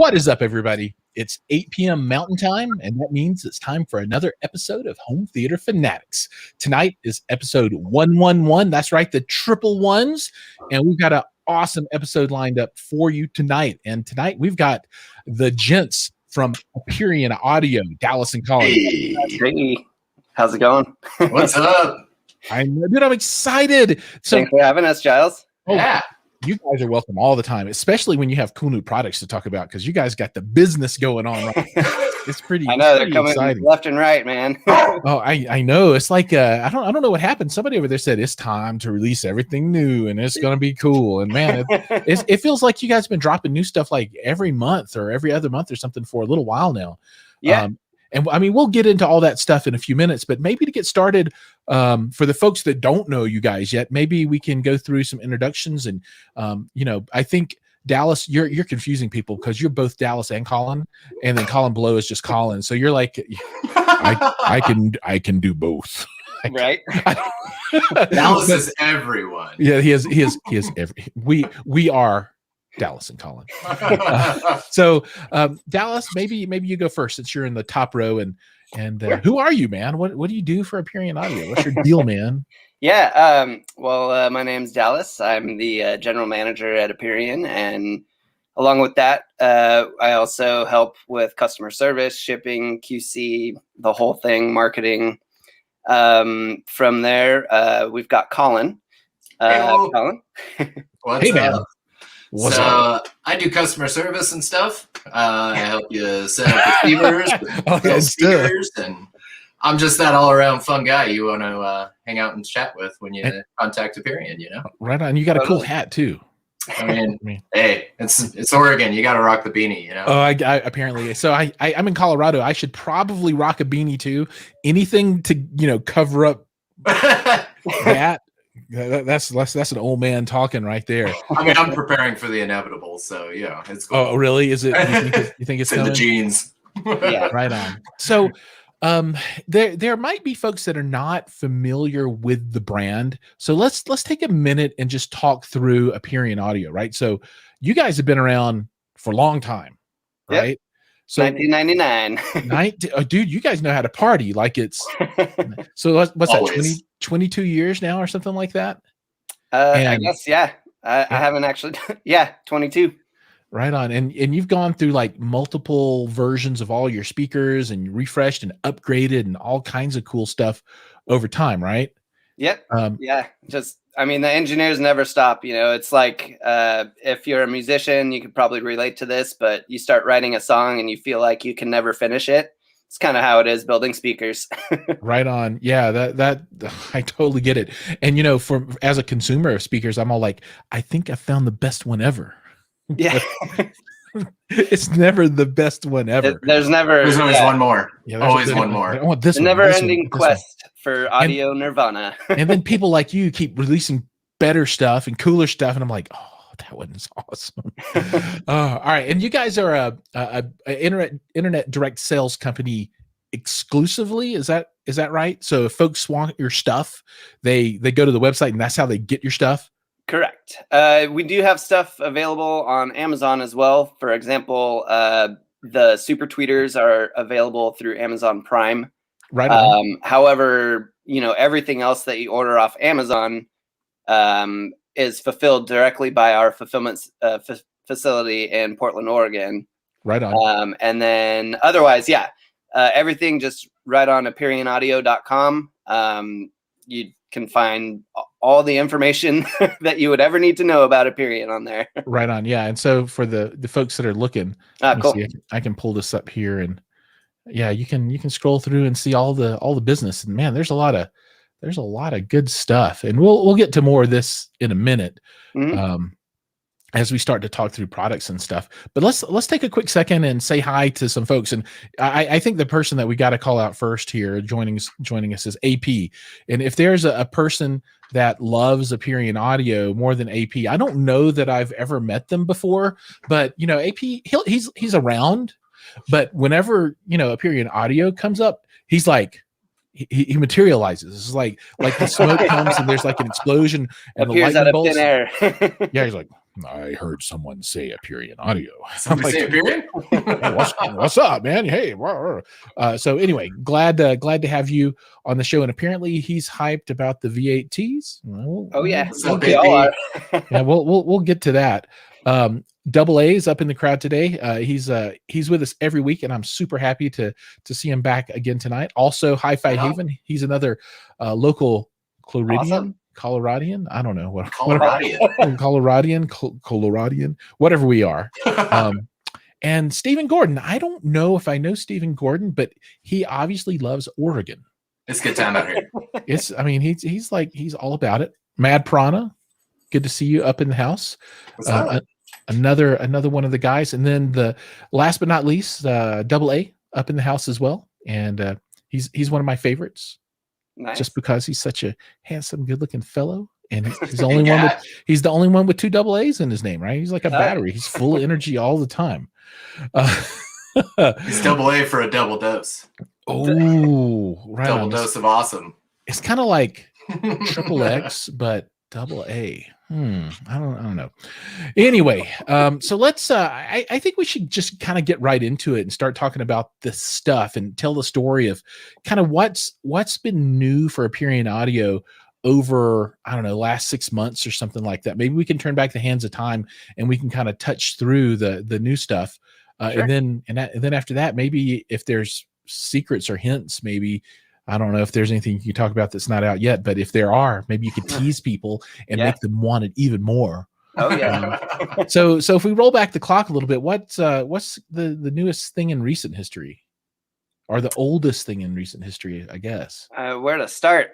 What is up, everybody? It's 8 p.m. Mountain Time, and that means it's time for another episode of Home Theater Fanatics. Tonight is episode 111. That's right, the triple ones. And we've got an awesome episode lined up for you tonight. And tonight we've got the gents from Aperion Audio, Dallas and Colin. Hey, how's it going? What's up? I'm excited. So, thanks for having us, Giles. Yeah. You guys are welcome all the time, especially when you have cool new products to talk about, because you guys got the business going on right now. It's pretty. I know they're coming exciting. Left and right, man. Oh, I know. It's like I don't know what happened. Somebody over there said it's time to release everything new, and it's gonna be cool. And man, it feels like you guys have been dropping new stuff like every month or every other month or something for a little while now. Yeah. And I mean, we'll get into all that stuff in a few minutes, but maybe to get started, for the folks that don't know you guys yet, maybe we can go through some introductions. And I think Dallas, you're confusing people because you're both Dallas and Colin, and then Colin below is just Colin. So you're like, I can do both. Right. Dallas is everyone. Yeah, he is every. We are Dallas and Colin. So Dallas, maybe you go first since you're in the top row. And who are you, man? What do you do for Aperion Audio? What's your deal, man? Yeah. My name's Dallas. I'm the general manager at Aperion, and along with that, I also help with customer service, shipping, QC, the whole thing, marketing. From there, we've got Colin. Colin. What's up? So I do customer service and stuff. I help you set up receivers, speakers, and I'm just that all-around fun guy you want to hang out and chat with when you contact Aperion, you know? Right on. You got a cool hat too. I mean, hey, it's Oregon. You got to rock the beanie, you know? Oh, I apparently. So I'm in Colorado. I should probably rock a beanie too. Anything to cover up that. That's an old man talking right there. I mean, I'm preparing for the inevitable, so yeah, it's cool. Oh, really? Is it? You think it's in coming? the genes? Yeah. Right on. So, there might be folks that are not familiar with the brand. So let's take a minute and just talk through Aperion Audio, right? So you guys have been around for a long time, right? Yep. So 1999. Dude, you guys know how to party like it's. So what's Always. that? 22 years now or something like that? I guess, yeah. I haven't actually. Yeah, 22. Right on. And you've gone through like multiple versions of all your speakers and refreshed and upgraded and all kinds of cool stuff over time, right? Yep. Yeah. The engineers never stop. It's like if you're a musician, you could probably relate to this, but you start writing a song and you feel like you can never finish it. It's kind of how it is building speakers. Right on. Yeah, that I totally get it. And as a consumer of speakers, I'm all like, I think I found the best one ever. Yeah. It's never the best one ever. There's always one more. Yeah, always one more. I want this one. Never-ending quest for audio nirvana. And then people like you keep releasing better stuff and cooler stuff, and I'm like, oh, that one's awesome. All right, and you guys are a internet direct sales company exclusively. Is that right? So if folks want your stuff, they go to the website, and that's how they get your stuff. Correct. We do have stuff available on Amazon as well. For example, the super tweeters are available through Amazon Prime. Right on. However, everything else that you order off Amazon is fulfilled directly by our fulfillment facility in Portland, Oregon. Right on. And then otherwise, yeah, everything just right on AperionAudio.com. You can find all the information that you would ever need to know about Aperion on there. Right on. Yeah. And so for the folks that are looking, cool. I can pull this up here, and yeah, you can scroll through and see all the business. And man, there's a lot of good stuff. And we'll get to more of this in a minute. Mm-hmm. As we start to talk through products and stuff. But let's take a quick second and say hi to some folks. And I think the person that we got to call out first here joining us is AP. And if there's a person that loves Aperion Audio more than AP, I don't know that I've ever met them before, but AP, he's around. But whenever Aperion Audio comes up, he's like, he materializes. It's like the smoke comes and there's like an explosion and appears the lightning out of bolts. thin air. Yeah, he's like, I heard someone say Aperion audio. Somebody say Aperion? Hey, what's up, man? Hey, so anyway, glad to have you on the show. And apparently, he's hyped about the V8Ts. Oh yeah, we all are. Yeah, we'll get to that. Double A is up in the crowd today. He's with us every week, and I'm super happy to see him back again tonight. Also, Hi-Fi Haven. He's another local Coloradian. I don't know what Coloradian, whatever we are. And Stephen Gordon. I don't know if I know Stephen Gordon, but he obviously loves Oregon. It's a good time out here. He's all about it. Mad Prana, good to see you up in the house. Another one of the guys, and then the last but not least, Double A up in the house as well, and he's one of my favorites. Nice. Just because he's such a handsome, good-looking fellow, and he's the only he's the only one with 2 double A's in his name, right? He's like a battery. He's full of energy all the time. He's double A for a double dose. Oh, right. Double dose of awesome. It's kind of like triple X, but double A. I don't know. Anyway, so let's I think we should just kind of get right into it and start talking about this stuff and tell the story of kind of what's been new for Aperion Audio over, I don't know, last 6 months or something like that. Maybe we can turn back the hands of time and we can kind of touch through the new stuff. Sure. and then after that, maybe if there's secrets or hints, maybe I don't know if there's anything you can talk about that's not out yet, but if there are, maybe you could tease people and make them want it even more. Oh yeah. So if we roll back the clock a little bit, what's the newest thing in recent history, or the oldest thing in recent history, I guess? Where to start?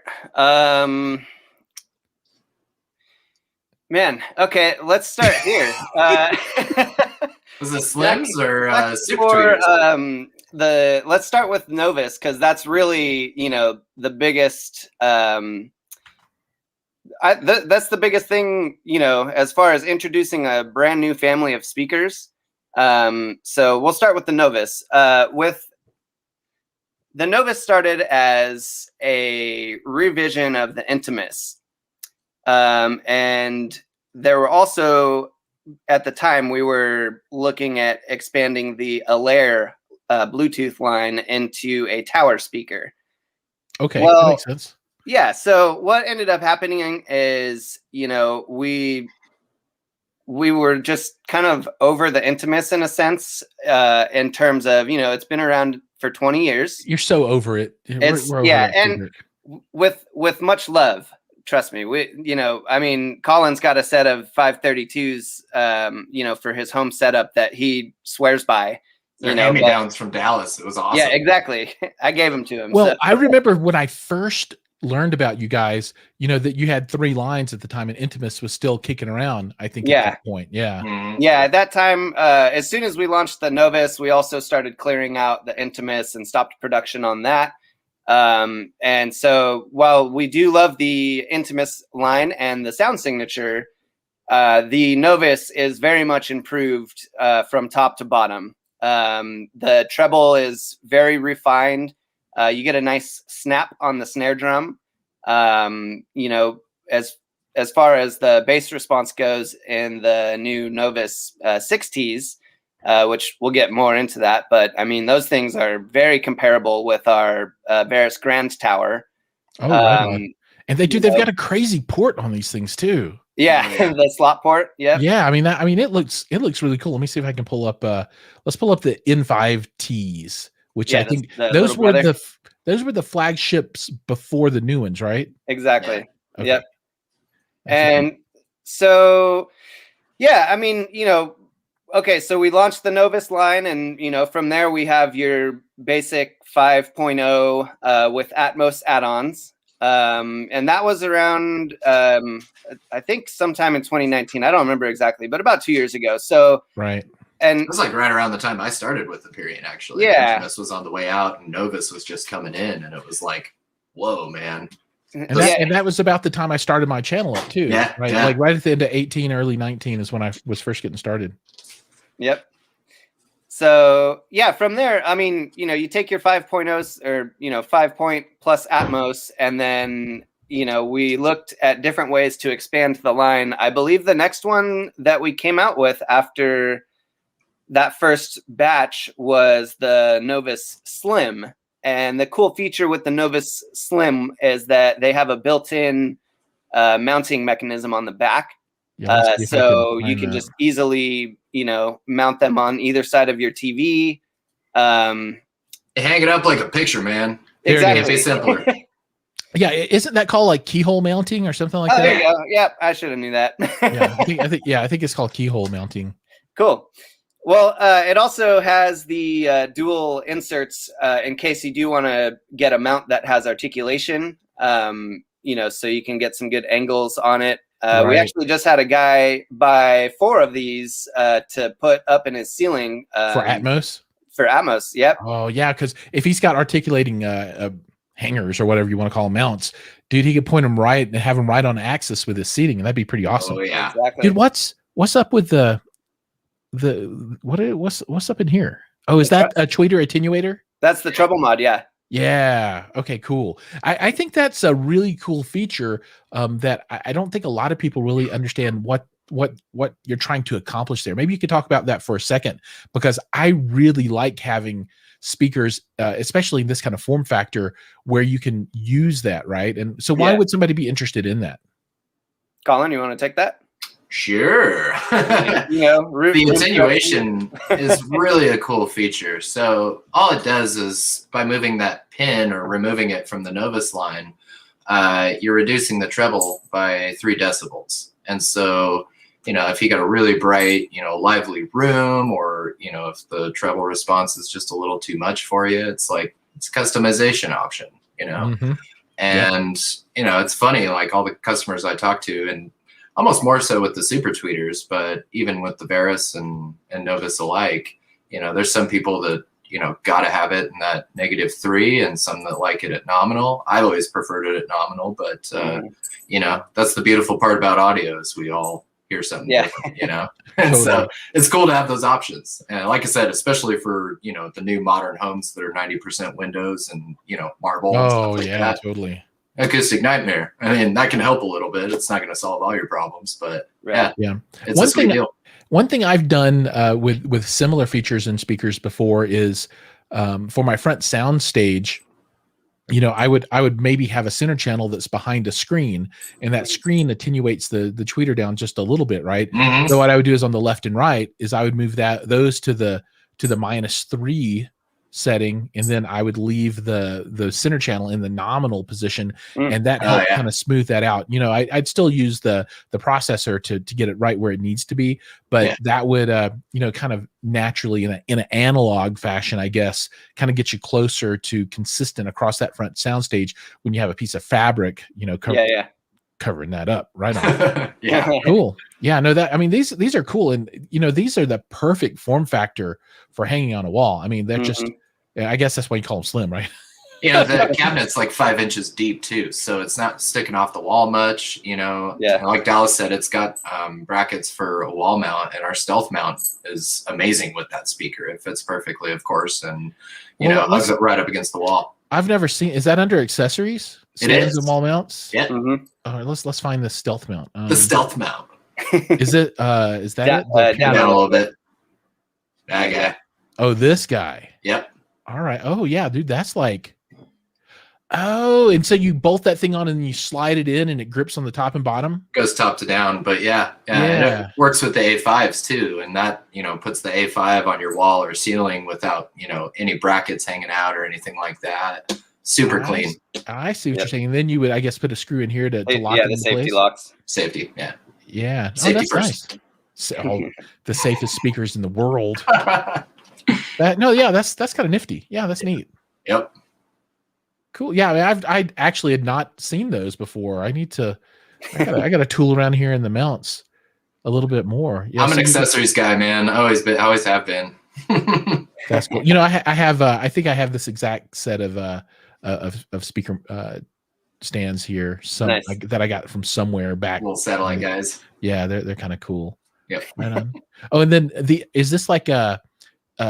Man, okay, let's start here. Was it Slims or Super? Let's start with Novus, because that's really, the biggest that's the biggest thing, as far as introducing a brand new family of speakers. So we'll start with the Novus. With the Novus started as a revision of the Intimus. And there were also, at the time, we were looking at expanding the Lcr Bluetooth line into a tower speaker. Okay, that makes sense. Yeah. So what ended up happening is, we were just kind of over the Intimus in a sense, in terms of, it's been around for 20 years. You're so over it. We're over and with much love. Trust me, Colin's got a set of 532s, for his home setup that he swears by. Hand-me-downs from Dallas. It was awesome. Yeah, exactly. I gave them to him. Well, I remember when I first learned about you guys, that you had 3 lines at the time, and Intimus was still kicking around, I think, at that point. Yeah. Mm-hmm. Yeah, at that time, as soon as we launched the Novus, we also started clearing out the Intimus and stopped production on that. And so while we do love the Intimus line and the sound signature, the Novus is very much improved from top to bottom. The treble is very refined. You get a nice snap on the snare drum. As far as the bass response goes in the new Novus 6Ts, which we'll get more into that. But those things are very comparable with our Varus Grand Tower. Oh, right. And they've got a crazy port on these things too. Yeah, the slot port. Yeah. Yeah, it looks really cool. Let me see if I can pull up. Let's pull up the N5Ts, which I think those were the flagships before the new ones, right? Exactly. Okay. Yep. And so, okay, so we launched the Novus line, and from there we have your basic 5.0 with Atmos add-ons. And that was around, I think sometime in 2019. I don't remember exactly, but about 2 years ago. So, right. And it was like right around the time I started with Aperion, actually. Yeah. Intimus was on the way out and Novus was just coming in, and it was like, whoa, man. And that was about the time I started my channel up too. Yeah. Right. Yeah. Like right at the end of 18, early 19 is when I was first getting started. Yep. So yeah, from there, you take your 5.0s or 5 point plus Atmos, and then we looked at different ways to expand the line. I believe the next one that we came out with after that first batch was the Novus Slim. And the cool feature with the Novus Slim is that they have a built-in mounting mechanism on the back. Yeah, so you can just easily, mount them on either side of your TV. Hang it up like a picture, man. Exactly. It'd be simpler. Yeah, isn't that called like keyhole mounting or something like that? There you go. Yeah, I should have knew that. I think it's called keyhole mounting. Cool. Well, it also has the dual inserts in case you do want to get a mount that has articulation. So you can get some good angles on it. Right. We actually just had a guy buy 4 of these to put up in his ceiling For Atmos. For Atmos, yep. Oh yeah, because if he's got articulating hangers or whatever you want to call them, mounts, dude, he could point them right and have them right on axis with his seating, and that'd be pretty awesome. Oh yeah, exactly. Dude, what's up with what's up in here? Oh, is that a tweeter attenuator? That's the treble mod, yeah. Yeah. Okay, cool. I think that's a really cool feature that I don't think a lot of people really understand what you're trying to accomplish there. Maybe you could talk about that for a second, because I really like having speakers, especially in this kind of form factor, where you can use that, right? And so why would somebody be interested in that? Colin, you want to take that? Sure. The attenuation is really a cool feature. So all it does is, by moving that pin or removing it from the Novus line, you're reducing the treble by 3 decibels. And so, if you got a really bright, lively room, or, if the treble response is just a little too much for you, it's a customization option, And, it's funny, like all the customers I talk to, and almost more so with the super tweeters, but even with the Varus and Novus alike, there's some people that, got to have it in that -3, and some that like it at nominal. I always preferred it at nominal, but, that's the beautiful part about audio, is we all hear something different, And so it's cool to have those options. And like I said, especially for, the new modern homes that are 90% windows and, marble. And stuff like that. Totally. Acoustic nightmare. I mean, that can help a little bit. It's not going to solve all your problems, but it's a sweet deal. One thing I've done with similar features in speakers before is for my front sound stage, I would maybe have a center channel that's behind a screen, and that screen attenuates the tweeter down just a little bit, right? Mm-hmm. So what I would do is, on the left and right, is I would move those to the -3 setting, and then I would leave the center channel in the nominal position, and that helped kind of smooth that out. I'd still use the processor to get it right where it needs to be, but that would kind of naturally in an analog fashion, I guess, kind of get you closer to consistent across that front soundstage when you have a piece of fabric, covering that up right on. Cool. Yeah, no, that, I mean, these are cool, and these are the perfect form factor for hanging on a wall. I mean, they're just, I guess that's why you call them slim, right? The cabinet's like 5 inches deep too, so it's not sticking off the wall much. Like Dallas said, it's got brackets for a wall mount, and our stealth mount is amazing with that speaker. It fits perfectly, of course, and it hugs it right up against the wall. I've never seen. Is that under accessories? Stands and wall mounts. Yeah. All right, let's find the stealth mount. The stealth mount. Is it? Is that it? Down a little bit. That guy. Oh, this guy. Yep. All right. Oh yeah, dude, that's like. Oh, and so you bolt that thing on, and then you slide it in, and it grips on the top and bottom. Goes top to down, but And it works with the A5s too, and that puts the A5 on your wall or ceiling without any brackets hanging out or anything like that. Super clean. I see what you're saying. And then you would, I guess, put a screw in here to lock it in safety place. locks. Safety, yeah. Yeah. Safety first. Nice. So, the safest speakers in the world. That's kind of nifty. Yeah, that's neat. Yep. Cool. Yeah, I mean, I actually had not seen those before. I need to. I got to tool around here in the mounts a little bit more. Yeah, I'm an accessories guy, man. Always have been. That's cool. I have. I think I have this exact set of speaker stands here. Nice. That I got from somewhere back. Little satellite guys. Yeah, they're kind of cool. Yep. Right on. Oh, and then is this like a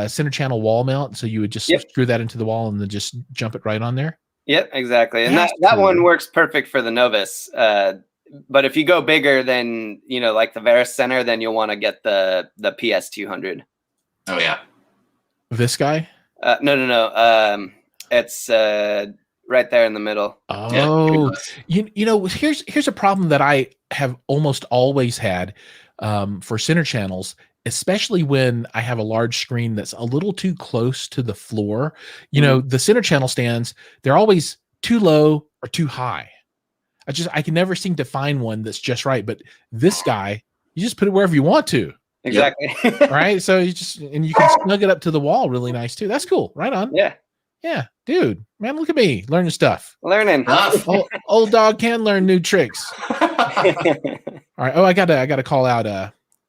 center channel wall mount? So you would just screw that into the wall and then just jump it right on there? Yep, exactly. And That's that one cool. works perfect for the Novus. But if you go bigger than, like the Varus Center, then you'll want to get the PS200. Oh yeah. This guy? No. It's right there in the middle. Oh, here's a problem that I have almost always had for center channels, especially when I have a large screen that's a little too close to the floor. The center channel stands, they're always too low or too high. I can never seem to find one that's just right. But this guy, you just put it wherever you want to. Exactly. Right. So you can snug it up to the wall really nice too. That's cool. Right on. Yeah, dude, man, look at me learning stuff. Learning. Old dog can learn new tricks. All right. Oh, I gotta call out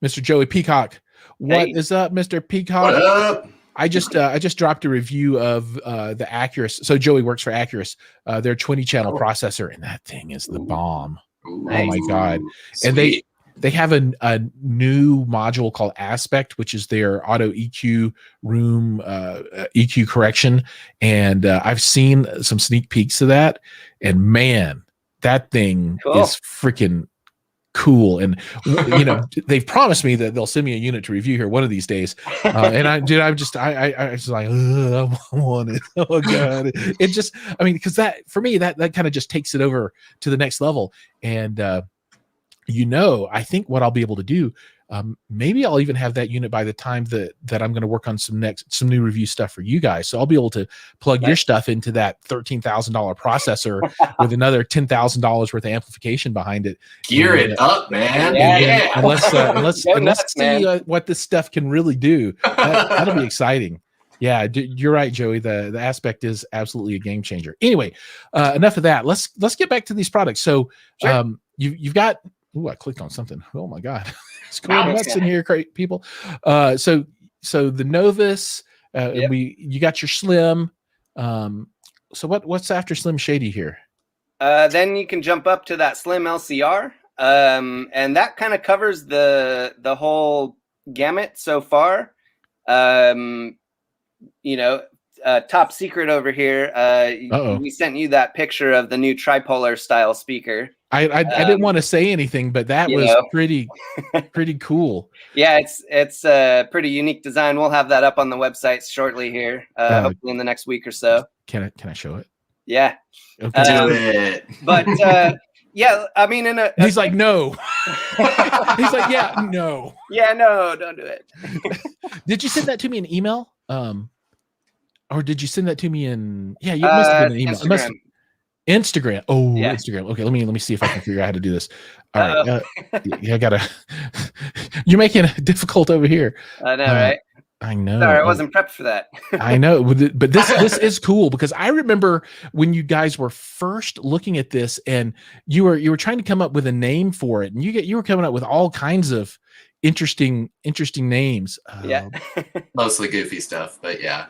Mr. Joey Peacock. What is up, Mr. Peacock? What up? I just dropped a review of the Acurus. So Joey works for Acurus, their 20-channel processor, and that thing is the bomb. Ooh, oh my god! Sweet. And they have a new module called Aspect, which is their auto EQ room EQ correction, and I've seen some sneak peeks of that, and man, that thing is freaking cool. And they've promised me that they'll send me a unit to review here one of these days, and I was like, I want it. Oh god, it just, because that for me that kind of just takes it over to the next level. And I think what I'll be able to do, maybe I'll even have that unit by the time that I'm going to work on some new review stuff for you guys. So I'll be able to plug your stuff into that $13,000 processor with another $10,000 worth of amplification behind it. Gear it up, man. And let's see what this stuff can really do. That'll be exciting. Yeah, you're right, Joey. The Aspect is absolutely a game changer. Anyway, enough of that. Let's get back to these products. So you've got. Ooh, I clicked on something. Oh my god, it's going nuts in here, people. So the Novus, you got your Slim. So what's after Slim Shady here? Then you can jump up to that Slim LCR, and that kind of covers the whole gamut so far. Top secret over here. We sent you that picture of the new tripolar style speaker. I didn't want to say anything, but that was pretty cool. Yeah, it's a pretty unique design. We'll have that up on the website shortly here, hopefully in the next week or so. Can I show it? Yeah. Okay. Do it. But he's like, no. He's like, yeah, no. Yeah, no, don't do it. Did you send that to me in email? Or did you send that to me in? Yeah, you must have been an email. Instagram. Oh, yeah. Instagram. Okay, let me see if I can figure out how to do this. All right. I gotta. You're making it difficult over here. I know, right? I know. Sorry, I wasn't prepped for that. I know, but this is cool because I remember when you guys were first looking at this, and you were trying to come up with a name for it, and you were coming up with all kinds of interesting names. Yeah, mostly goofy stuff, but yeah.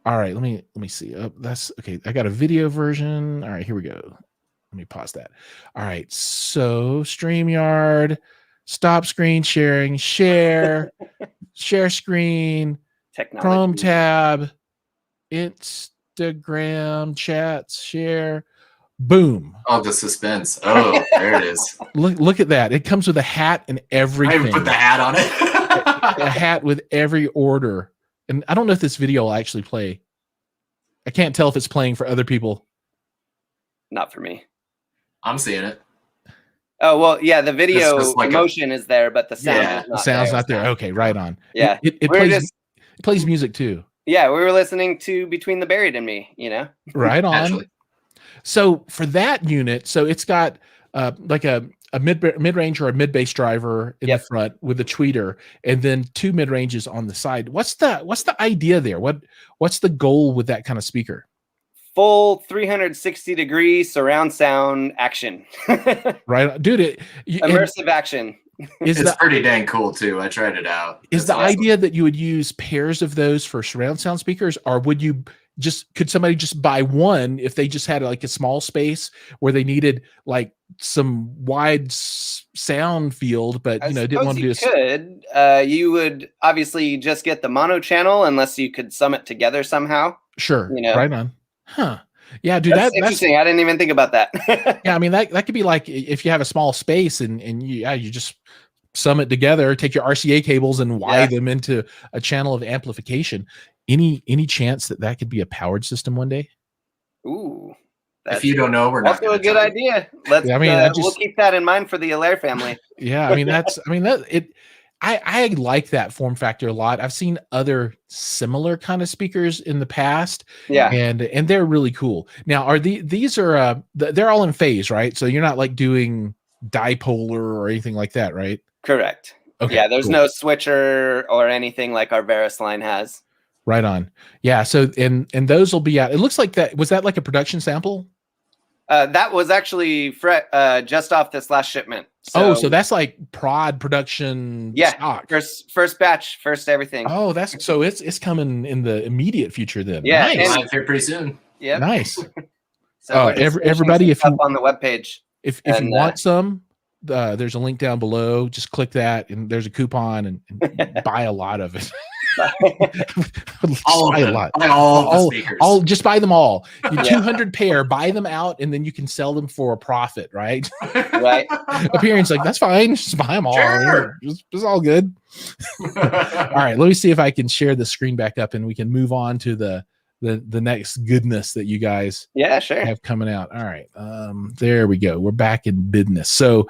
All right, let me see. That's okay. I got a video version. All right, here we go. Let me pause that. All right, so StreamYard, stop screen sharing, share screen, technology. Chrome tab, Instagram chats, share, boom. Oh, the suspense. Oh, there it is. Look at that. It comes with a hat and everything. I even put the hat on it. A hat with every order. And I don't know if this video will actually play. I can't tell if it's playing for other people. Not for me. I'm seeing it. Oh, well, yeah, the video motion is there, but the sound sound's not there. Okay, right on. Yeah. It plays music too. Yeah, we were listening to Between the Buried and Me, Right on. Actually. So for that unit, so it's got like a mid-range or a mid-bass driver in the front with a tweeter, and then two mid-ranges on the side. What's the idea there? What's the goal with that kind of speaker? Full 360-degree surround sound action. Right, dude. Immersive action. It's pretty dang cool too. I tried it out. Is the idea that you would use pairs of those for surround sound speakers, or could somebody just buy one if they just had like a small space where they needed like some wide sound field, but didn't want to do you would obviously just get the mono channel unless you could sum it together somehow. Sure. Right on. Huh. Yeah, dude, That's interesting. I didn't even think about that. yeah, I mean that could be like if you have a small space and you just sum it together, take your RCA cables and wire them into a channel of amplification. Any chance that could be a powered system one day? Ooh. If you don't know, we're not. Also a good idea. Let's. Yeah, I mean, we'll keep that in mind for the Lcr family. Yeah, I mean I like that form factor a lot. I've seen other similar kind of speakers in the past. Yeah, and they're really cool. Now, are these are they're all in phase, right? So you're not like doing dipolar or anything like that, right? Correct. Okay. Yeah, there's no switcher or anything like our Varus line has. Right on. Yeah. So and those will be out. It looks like that was that like a production sample? That was actually just off this last shipment. So that's like prod production. Yeah, stock. first batch, first everything. Oh, that's so it's coming in the immediate future then. Yeah, nice. Here pretty soon. Yeah, nice. So everybody, if you on the webpage, if you want some, there's a link down below. Just click that, and there's a coupon, and buy a lot of it. All the speakers. Just buy them all. 200 pair, buy them out, and then you can sell them for a profit, right? Right. Appearion's like, that's fine. Just buy them all. Sure. It's all good. All right, let me see if I can share the screen back up, and we can move on to the next goodness that you guys have coming out. All right, there we go. We're back in business. So,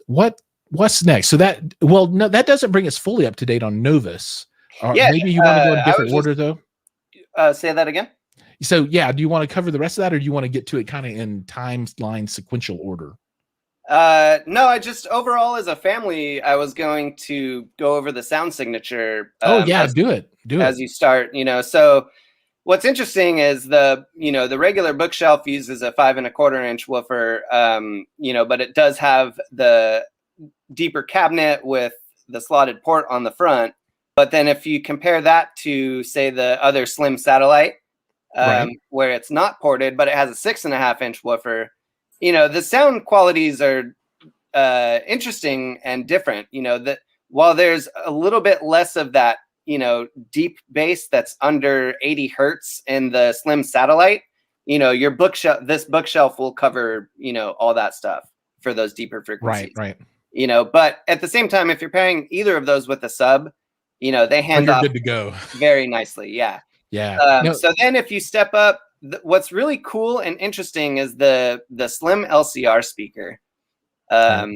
what's next? So that doesn't bring us fully up to date on Novus. Maybe you want to go in a different order though. Say that again. So yeah, do you want to cover the rest of that, or do you want to get to it kind of in timeline sequential order? No, I just overall as a family, I was going to go over the sound signature. Do it as you start. So what's interesting is the regular bookshelf uses a 5 1/4 inch woofer. But it does have the deeper cabinet with the slotted port on the front. But then if you compare that to, say, the other Slim satellite, where it's not ported, but it has a 6 1/2 inch woofer, the sound qualities are interesting and different. That while there's a little bit less of that, deep bass that's under 80 hertz in the Slim satellite, your this bookshelf will cover, all that stuff for those deeper frequencies. Right. But at the same time, if you're pairing either of those with a sub, they hand off good to go very nicely. Yeah. So then if you step up, what's really cool and interesting is the Slim Lcr speaker. All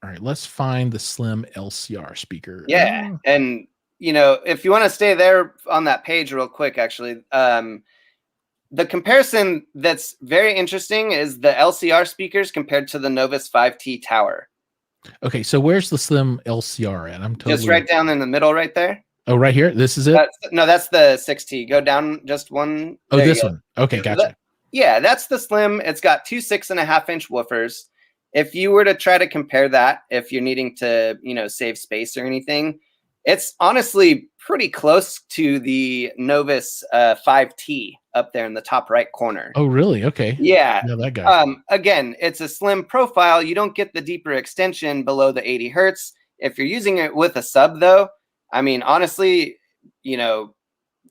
right, let's find the Slim Lcr speaker. Yeah. And, if you want to stay there on that page real quick, actually, the comparison that's very interesting is the Lcr speakers compared to the Novus 5T tower. Okay, so where's the Slim Lcr at? I'm totally just right down in the middle right there. Oh, right here? This is it? That's the 6T. Go down just one. Oh, this one. Okay, gotcha. That's the Slim. It's got 2 6 1/2 inch woofers. If you were to try to compare that, if you're needing to, save space or anything, it's honestly pretty close to the Novus 5T up there in the top right corner. Oh, really? Okay. Yeah. No, that guy. Again, it's a slim profile. You don't get the deeper extension below the 80 hertz. If you're using it with a sub, though, I mean, honestly, you're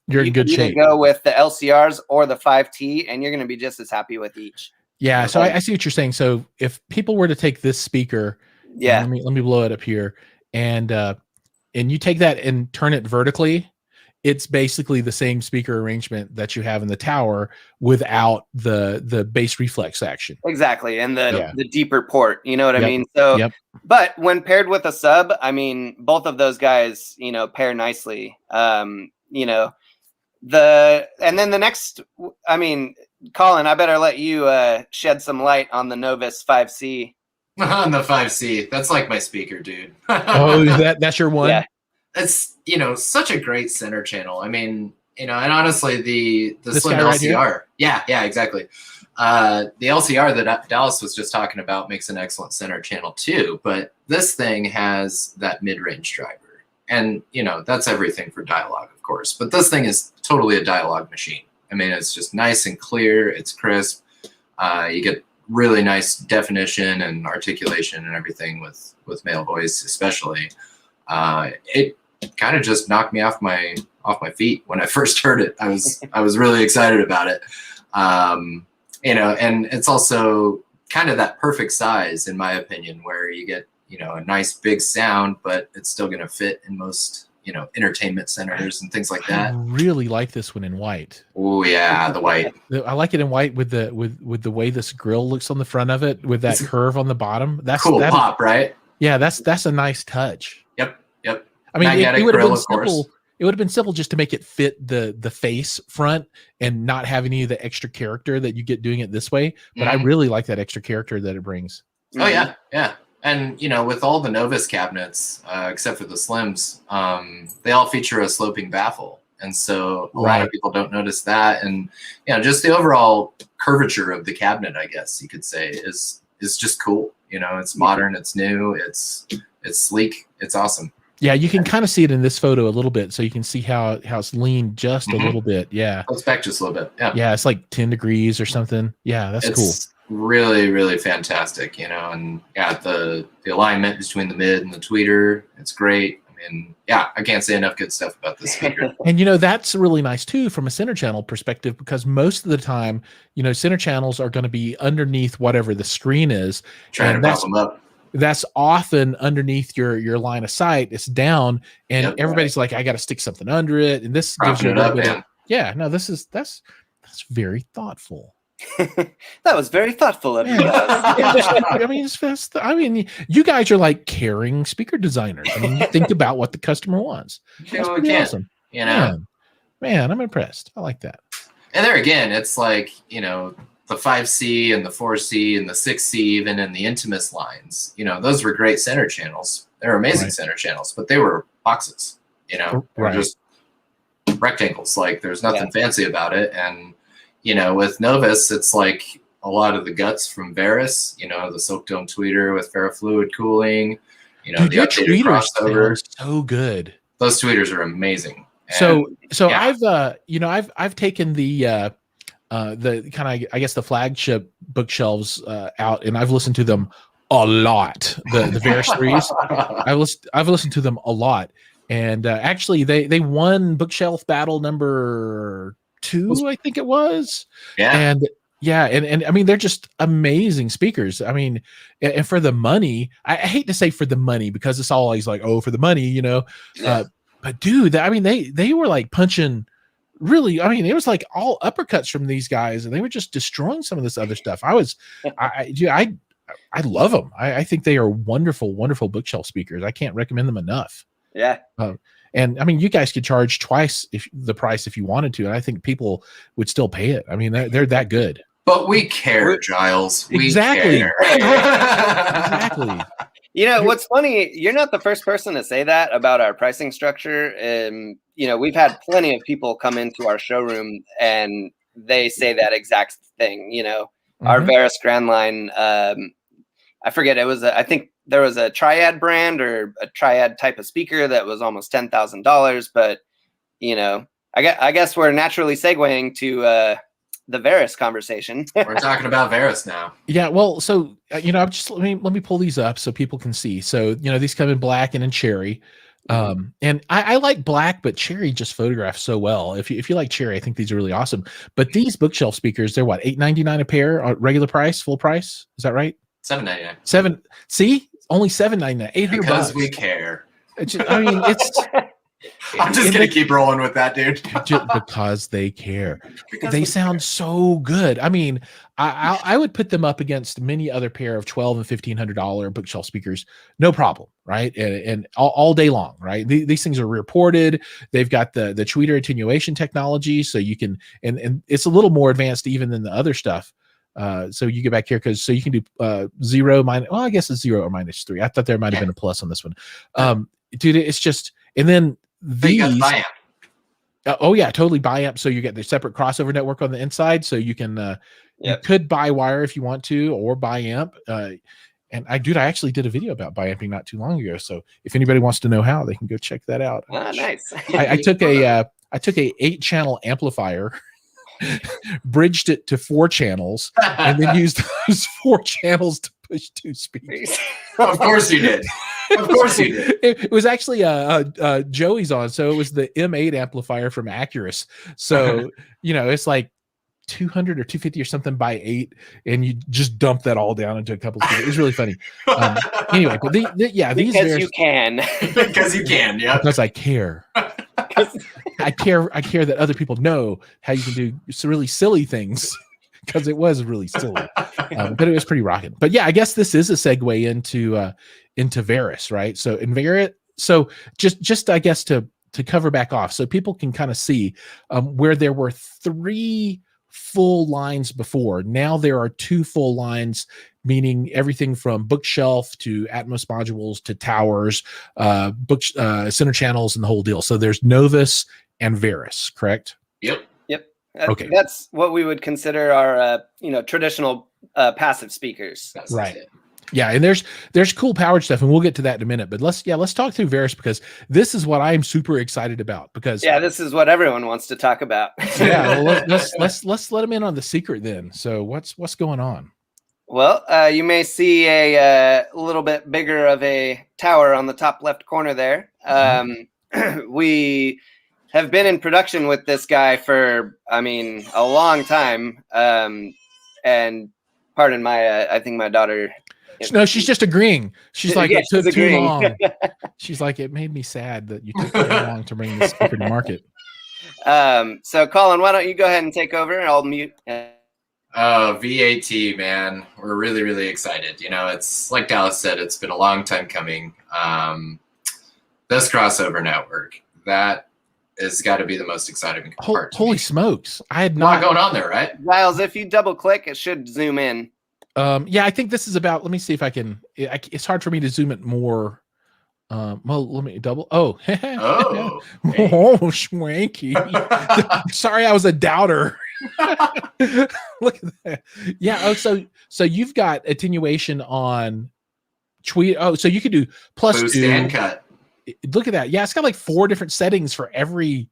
in good shape. Go with the LCRs or the 5T, and you're going to be just as happy with each. Yeah. So I see what you're saying. So if people were to take this speaker, let me blow it up here, and you take that and turn it vertically, it's basically the same speaker arrangement that you have in the tower without the bass reflex action. Exactly. And the deeper port, you know what I mean? So, but when paired with a sub, I mean, both of those guys, pair nicely. And then the next, I mean, Colin, I better let you shed some light on the Novus 5C. On the 5C. That's like my speaker, dude. Oh, that's your one? Yeah. It's, such a great center channel. I mean, and honestly, the Slim LCR. Right, yeah, exactly. The LCR that Dallas was just talking about makes an excellent center channel too, but this thing has that mid-range driver. And, that's everything for dialogue, of course. But this thing is totally a dialogue machine. I mean, it's just nice and clear. It's crisp. You get really nice definition and articulation and everything with male voice, especially. It kind of just knocked me off my feet when I first heard it. I was really excited about it. You know, and it's also kind of that perfect size, in my opinion, where you get, you know, a nice big sound, but it's still going to fit in most, you know, entertainment centers and things like that. I really like this one in white. Oh yeah, the white. I like it in white with the way this grill looks on the front of it, with that curve on the bottom. That's cool pop, right? Yeah, that's a nice touch. Yep. I mean, Magnetic it would have grill, been of course. simple. It would have been simple just to make it fit the face front and not have any of the extra character that you get doing it this way. But I really like that extra character that it brings. Oh yeah. And you know, with all the Novus cabinets, except for the Slims, they all feature a sloping baffle, and so a lot of people don't notice that. And you know, just the overall curvature of the cabinet, I guess you could say, is just cool. You know, it's modern, it's new, it's sleek, it's awesome. Yeah, you can kind of see it in this photo a little bit, so you can see how it's leaned just a little bit. Yeah, it's back just a little bit. Yeah, it's like 10 degrees or something. Yeah, that's cool. Really, really fantastic, you know, and yeah, the alignment between the mid and the tweeter, it's great. I mean, yeah, I can't say enough good stuff about this speaker. And you know, that's really nice too from a center channel perspective, because most of the time, you know, center channels are going to be underneath whatever the screen is. Trying to prop them up. That's often underneath your line of sight. It's down, and everybody's like, I got to stick something under it, and this gives you a little bit of, no, that's very thoughtful. That was very thoughtful of you guys. I mean, you guys are like caring speaker designers. I mean, you think about what the customer wants. That's pretty awesome. You know, man, I'm impressed. I like that. And there again, it's like, you know, the 5C and the 4C and the 6C, even in the Intimus lines, you know, those were great center channels. They're amazing center channels, but they were boxes, you know, they were just rectangles. Like there's nothing fancy about it. And, you know, with Novus, it's like a lot of the guts from Varus, you know, the silk dome tweeter with ferrofluid cooling, you know, the updated crossover. So good. Those tweeters are amazing. And, I've taken the kind of, I guess, the flagship bookshelves out, and I've listened to them a lot. The Varus 3s, I've listened to them a lot, and actually they won bookshelf battle number 2, I think it was. And I mean, they're just amazing speakers. I mean, and for the money, I hate to say for the money, because it's always like, oh, for the money, you know. But dude, I mean, they were like punching. Really, I mean, it was like all uppercuts from these guys, and they were just destroying some of this other stuff. I love them. I think they are wonderful, wonderful bookshelf speakers. I can't recommend them enough. Yeah. And I mean, you guys could charge twice the price if you wanted to, and I think people would still pay it. I mean, they're that good. But we care, Giles. Exactly. We care. Exactly. You know, what's funny, you're not the first person to say that about our pricing structure. You know, we've had plenty of people come into our showroom and they say that exact thing. You know, our Varus Grand Line, I forget, I think there was a Triad brand or a Triad type of speaker that was almost $10,000. But, you know, I guess we're naturally segueing to the Varus conversation. We're talking about Varus now. Yeah, well, so you know, I'm just let me pull these up so people can see. So you know, these come in black and in cherry, and I like black, but cherry just photographs so well. If you like cherry, I think these are really awesome. But these bookshelf speakers, they're what, $8.99 a pair, regular price, full price? Is that right? $7.99. See, only $7.99, $800. Because we care. I mean, it's. I'm just gonna keep rolling with that, dude. Because they care. They sound so good. I mean, I would put them up against many other pair of $1,200 and $1,500 bookshelf speakers, no problem, right? And all day long, right? These things are rear ported. They've got the tweeter attenuation technology, so you can, and it's a little more advanced even than the other stuff. So you get back here so you can do 0, minus. Well, I guess it's 0 or -3. I thought there might have been a plus on this one. Dude, it's just, and then. These, oh yeah, totally buy amp. So you get the separate crossover network on the inside, so you can you could buy wire if you want to, or buy amp. And I actually did a video about buy amping not too long ago. So if anybody wants to know how, they can go check that out. Ah, nice. I took a 8-channel amplifier, bridged it to 4 channels, and then used those 4 channels to push 2 speakers. Of course you did. Of course you did. It was actually Joey's on, so it was the M8 amplifier from Acurus. So you know, it's like 200 or 250 or something by 8, and you just dump that all down into a couple of speakers. It was really funny. Anyway, but these because you can. Because you can, yeah. Because I care. I care that other people know how you can do really silly things, because it was really silly, but it was pretty rocking. But yeah, I guess this is a segue into Varus, right? So in Varus, so just I guess to cover back off, so people can kind of see where there were 3 full lines before. Now there are 2 full lines, meaning everything from bookshelf to Atmos modules to towers, center channels, and the whole deal. So there's Novus and Varus, correct? Yep. Okay. That's what we would consider our traditional passive speakers. That's Right. it. Yeah, and there's cool powered stuff, and we'll get to that in a minute. But let's talk through Varus, because this is what I'm super excited about. Because this is what everyone wants to talk about. yeah, well, let's let them in on the secret then. So what's going on? Well, you may see a little bit bigger of a tower on the top left corner there. We have been in production with this guy for, a long time. And pardon my, I think my daughter. No, she's just agreeing. She's like, it took too agreeing. long. She's like, it made me sad that you took so long to bring this speaker to market. So Colin, why don't you go ahead and take over, and I'll mute. VAT, man, we're really, really excited. It's like Dallas said, it's been a long time coming. This crossover network, that has got to be the most exciting part. Holy smokes. I had A lot not going on there, right? Giles, if you double click, it should zoom in. yeah, I think this is about, let me see if I can, it's hard for me to zoom it more. Well, let me double. Oh, Oh, oh, swanky. Sorry, I was a doubter. Look at that. Yeah. Oh, so you've got attenuation on tweet. Oh, so you could do plus boost 2 and cut Look at that. Yeah, it's got like 4 different settings for every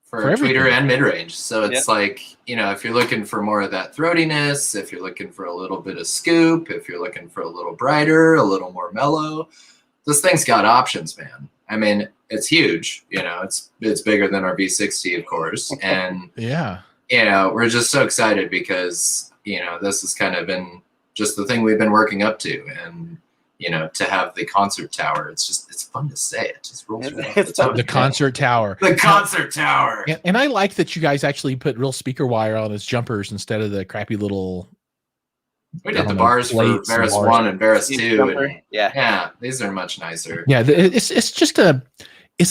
for everything. tweeter and mid range. So it's like, if you're looking for more of that throatiness, if you're looking for a little bit of scoop, if you're looking for a little brighter, a little more mellow, this thing's got options, man. It's huge. It's bigger than our V60, of course, and Yeah. we're just so excited because this has kind of been just the thing we've been working up to, and to have the concert tower, it's fun to say. It just rolls right off the tongue. The concert tower. The concert tower. And I like that you guys actually put real speaker wire on its jumpers instead of the crappy little. We did the bars for plates and Varus bars. 1 and Varus 2. Jumper. And Yeah. these are much nicer. Yeah, it's just a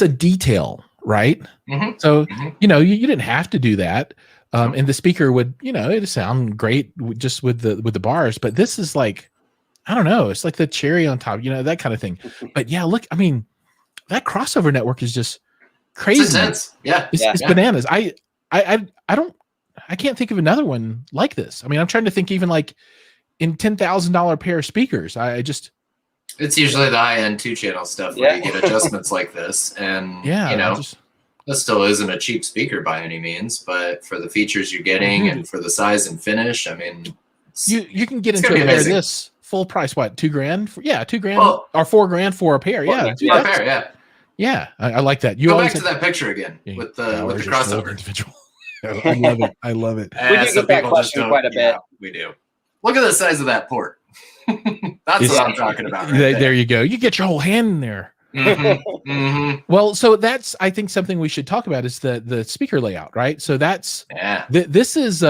detail, right? Mhm. So Mhm. you didn't have to do that, and the speaker would it'd sound great just with the bars. But this is like, I don't know, it's like the cherry on top, that kind of thing. But yeah, look, that crossover network is just crazy. It's intense. Yeah. It's bananas. I can't think of another one like this. I'm trying to think even like in $10,000 pair of speakers. It's usually the high-end 2-channel stuff where you get adjustments like this, and this still isn't a cheap speaker by any means, but for the features you're getting and for the size and finish, you can get into a pair of this full price. What, $2,000? $2,000 or $4,000 for a pair. Yeah, dude, a pair. Yeah. I like that. You go back to that picture again with the crossover. Individual. I love it. I love it. We do get that question quite a bit. Yeah, we do. Look at the size of that port. That's what I'm talking about. Right there you go. You get your whole hand in there. Mm-hmm. Mm-hmm. Well, so that's, I think, something we should talk about is the speaker layout, right? So that's this is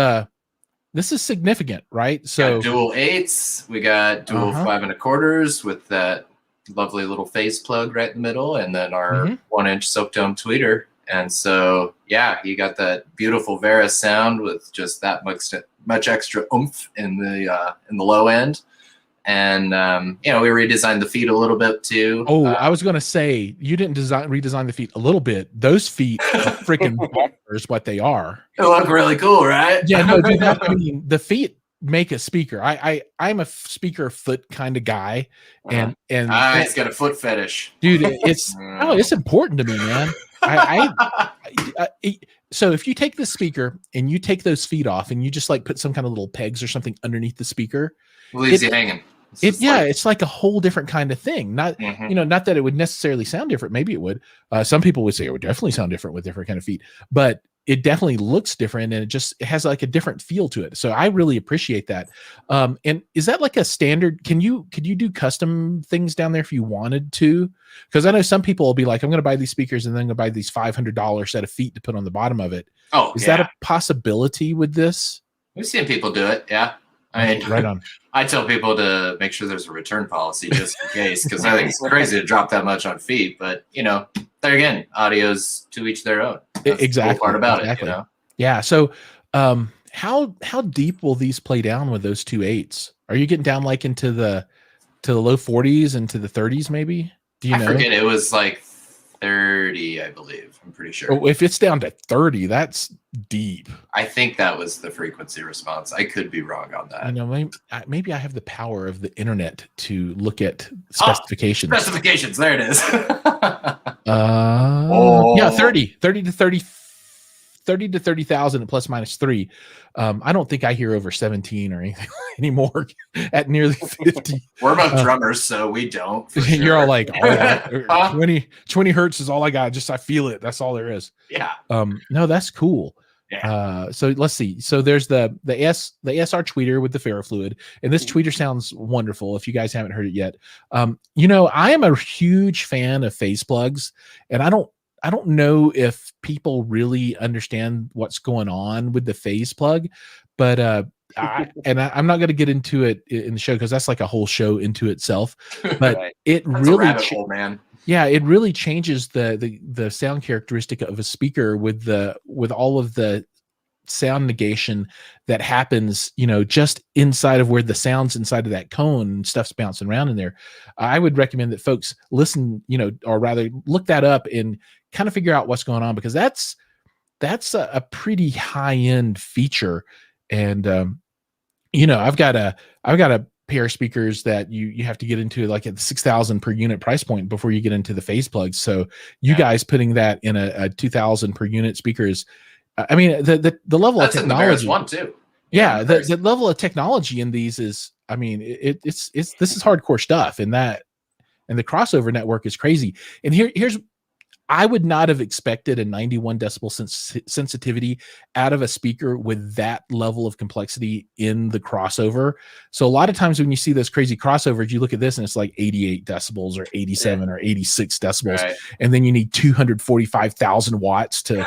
significant, right? So got dual 8s, we got dual 5 1/4s with that lovely little face plug right in the middle, and then our 1-inch soak dome tweeter. And so you got that beautiful Varus sound with just that much extra oomph in the low end. And we redesigned the feet a little bit too. Oh, I was gonna say, you didn't redesign the feet a little bit. Those feet are freaking is what they are. They look really cool, right? Yeah, no, dude, the feet make a speaker. I'm a speaker foot kind of guy, and he's got a foot fetish, dude. It's it's important to me, man. So if you take the speaker and you take those feet off and you just like put some kind of little pegs or something underneath the speaker, leaves you hanging. It's like a whole different kind of thing. Not not that it would necessarily sound different. Maybe it would. Some people would say it would definitely sound different with different kind of feet. But it definitely looks different, and it has like a different feel to it. So I really appreciate that. And is that like a standard? Could you do custom things down there if you wanted to? Because I know some people will be like, I'm going to buy these speakers and then I'm going to buy these $500 set of feet to put on the bottom of it. Oh, is that a possibility with this? We've seen people do it. Yeah. I mean, right on. I tell people to make sure there's a return policy just in case, because I think it's crazy to drop that much on feet. But, you know, there again, audio's to each their own. That's exactly. the cool part about it, you know? Yeah. So how deep will these play down with those 2.8s? Are you getting down like into the low 40s and to the 30s maybe? Do you know? I forget. It was like 30, I believe. I'm pretty sure. Oh, if it's down to 30, that's deep. I think that was the frequency response. I could be wrong on that. You know, maybe I have the power of the internet to look at specifications. Specifications. There it is. Yeah, 30 to 30,000 plus minus 3. I don't think I hear over 17 or anything anymore at nearly 50. We're both drummers, so we don't. For sure. You're all like, 20 hertz is all I got. Just I feel it. That's all there is. Yeah. No, that's cool. Yeah. So let's see. So there's the SR tweeter with the ferrofluid, and this tweeter sounds wonderful. If you guys haven't heard it yet, you know, I am a huge fan of phase plugs, and I don't know if people really understand what's going on with the phase plug, but I'm not going to get into it in the show because that's like a whole show into itself. But Right. it That's really, a rabbit hole, man. yeah, it really changes the sound characteristic of a speaker with all of the sound negation that happens, you know, just inside of where the sounds inside of that cone and stuff's bouncing around in there. I would recommend that folks listen, you know, or rather look that up and kind of figure out what's going on, because that's a pretty high end feature. And you know, I've got a pair of speakers that you have to get into like at the 6,000 per unit price point before you get into the phase plugs. So you guys putting that in a 2,000 per unit speakers, I mean, the level That's of technology. in the one too. Yeah, the level of technology in these is, I mean, it's this is hardcore stuff, and the crossover network is crazy. And here's, I would not have expected a 91 decibel sensitivity out of a speaker with that level of complexity in the crossover. So a lot of times when you see those crazy crossovers, you look at this and it's like 88 decibels or 87 or 86 decibels. Right. And then you need 245,000 watts to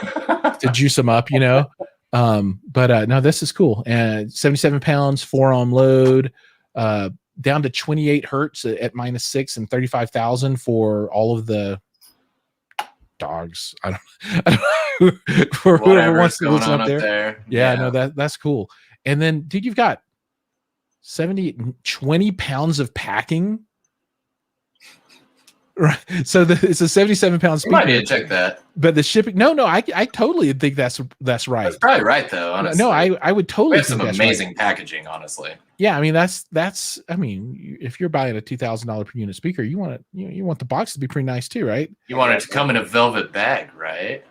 juice them up, you know? But no, this is cool. And 77 pounds, 4-ohm load, down to 28 hertz at -6 and 35,000 for all of the dogs. I don't for whoever wants to listen up there. Yeah, no, that's cool. And then, dude, you've got 20 pounds of packing. Right. So it's a 77 pound speaker. You might need to check that. But the shipping, no, I totally think that's right. That's probably right though, honestly. No, I would totally we have think some that's amazing right. packaging, honestly. Yeah, I mean that's I mean, if you're buying a $2,000 per unit speaker, you want the box to be pretty nice too, right? You want it to come in a velvet bag, right?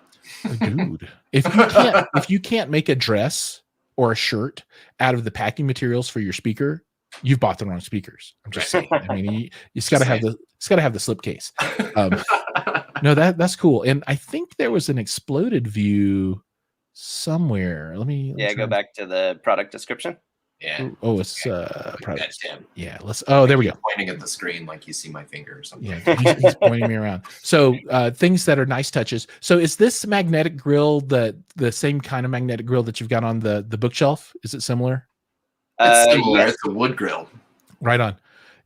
Dude, if you can't make a dress or a shirt out of the packing materials for your speaker, you've bought the wrong speakers. I'm just saying. I mean, it's got to have the slipcase. No, that's cool. And I think there was an exploded view somewhere. Let me go back to the product description. Yeah. Oh, it's product. Yeah. Let's. Oh, there we go. Pointing at the screen like you see my finger or something. Yeah, he's pointing me around. So things that are nice touches. So is this magnetic grill the same kind of magnetic grill that you've got on the bookshelf? Is it similar? It's similar. Yes. It's a wood grill. Right on.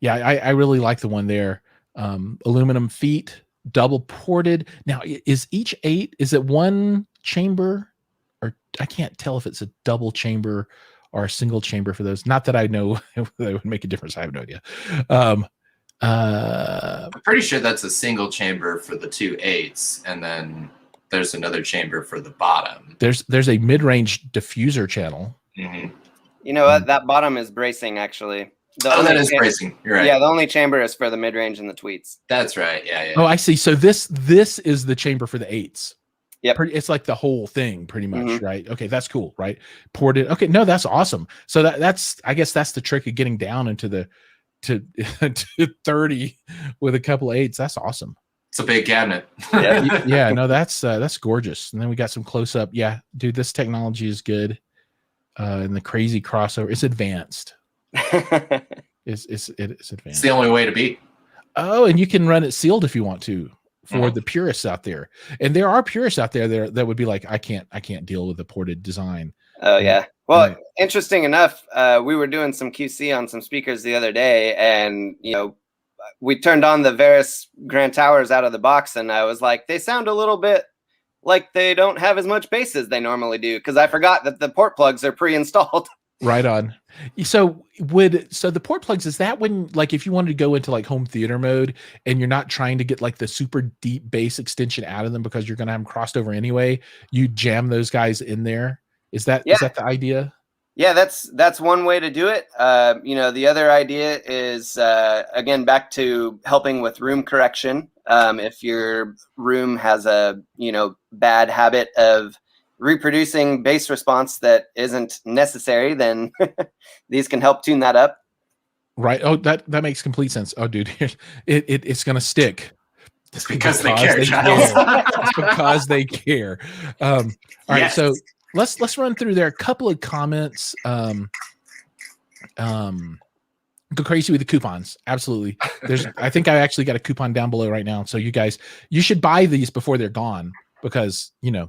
Yeah, I really like the one there. Aluminum feet, double ported. Now, is each 8? Is it one chamber, or I can't tell if it's a double chamber or a single chamber for those. Not that I know that would make a difference. I have no idea. I'm pretty sure that's a single chamber for the 2 8s, and then there's another chamber for the bottom. There's a mid-range diffuser channel. Mm-hmm. You know what? That bottom is bracing, actually. That is bracing. You're right. Yeah, the only chamber is for the mid-range and the tweets. That's right. Yeah. Oh, I see. So this is the chamber for the 8s. Yeah, it's like the whole thing, pretty much, right? Okay, that's cool, right? Ported. Okay, no, that's awesome. So that's I guess that's the trick of getting down into to 30 with a couple of 8s. That's awesome. It's a big cabinet. Yeah. No, that's gorgeous. And then we got some close up. Yeah, dude, this technology is good. And the crazy crossover is advanced. It is advanced. It's the only way to be. Oh, and you can run it sealed if you want to for the purists out there. And there are purists out there that would be like, I can't deal with the ported design. Oh yeah. Well, interesting enough, we were doing some QC on some speakers the other day, and we turned on the Varus Grand Towers out of the box, and I was like, they sound a little bit like they don't have as much bass as they normally do, because I forgot that the port plugs are pre-installed. Right on. So the port plugs, is that when, like, if you wanted to go into like home theater mode and you're not trying to get like the super deep bass extension out of them because you're going to have them crossed over anyway, you jam those guys in there? Is that the idea? Yeah, that's one way to do it. The other idea is, again, back to helping with room correction. If your room has a, bad habit of reproducing bass response that isn't necessary, then these can help tune that up. Right. Oh, that makes complete sense. Oh, dude, it's going to stick. It's because they care. It's because they care. All right. So let's run through there. A couple of comments. Go crazy with the coupons. Absolutely. I think I actually got a coupon down below right now. So you guys, you should buy these before they're gone, because if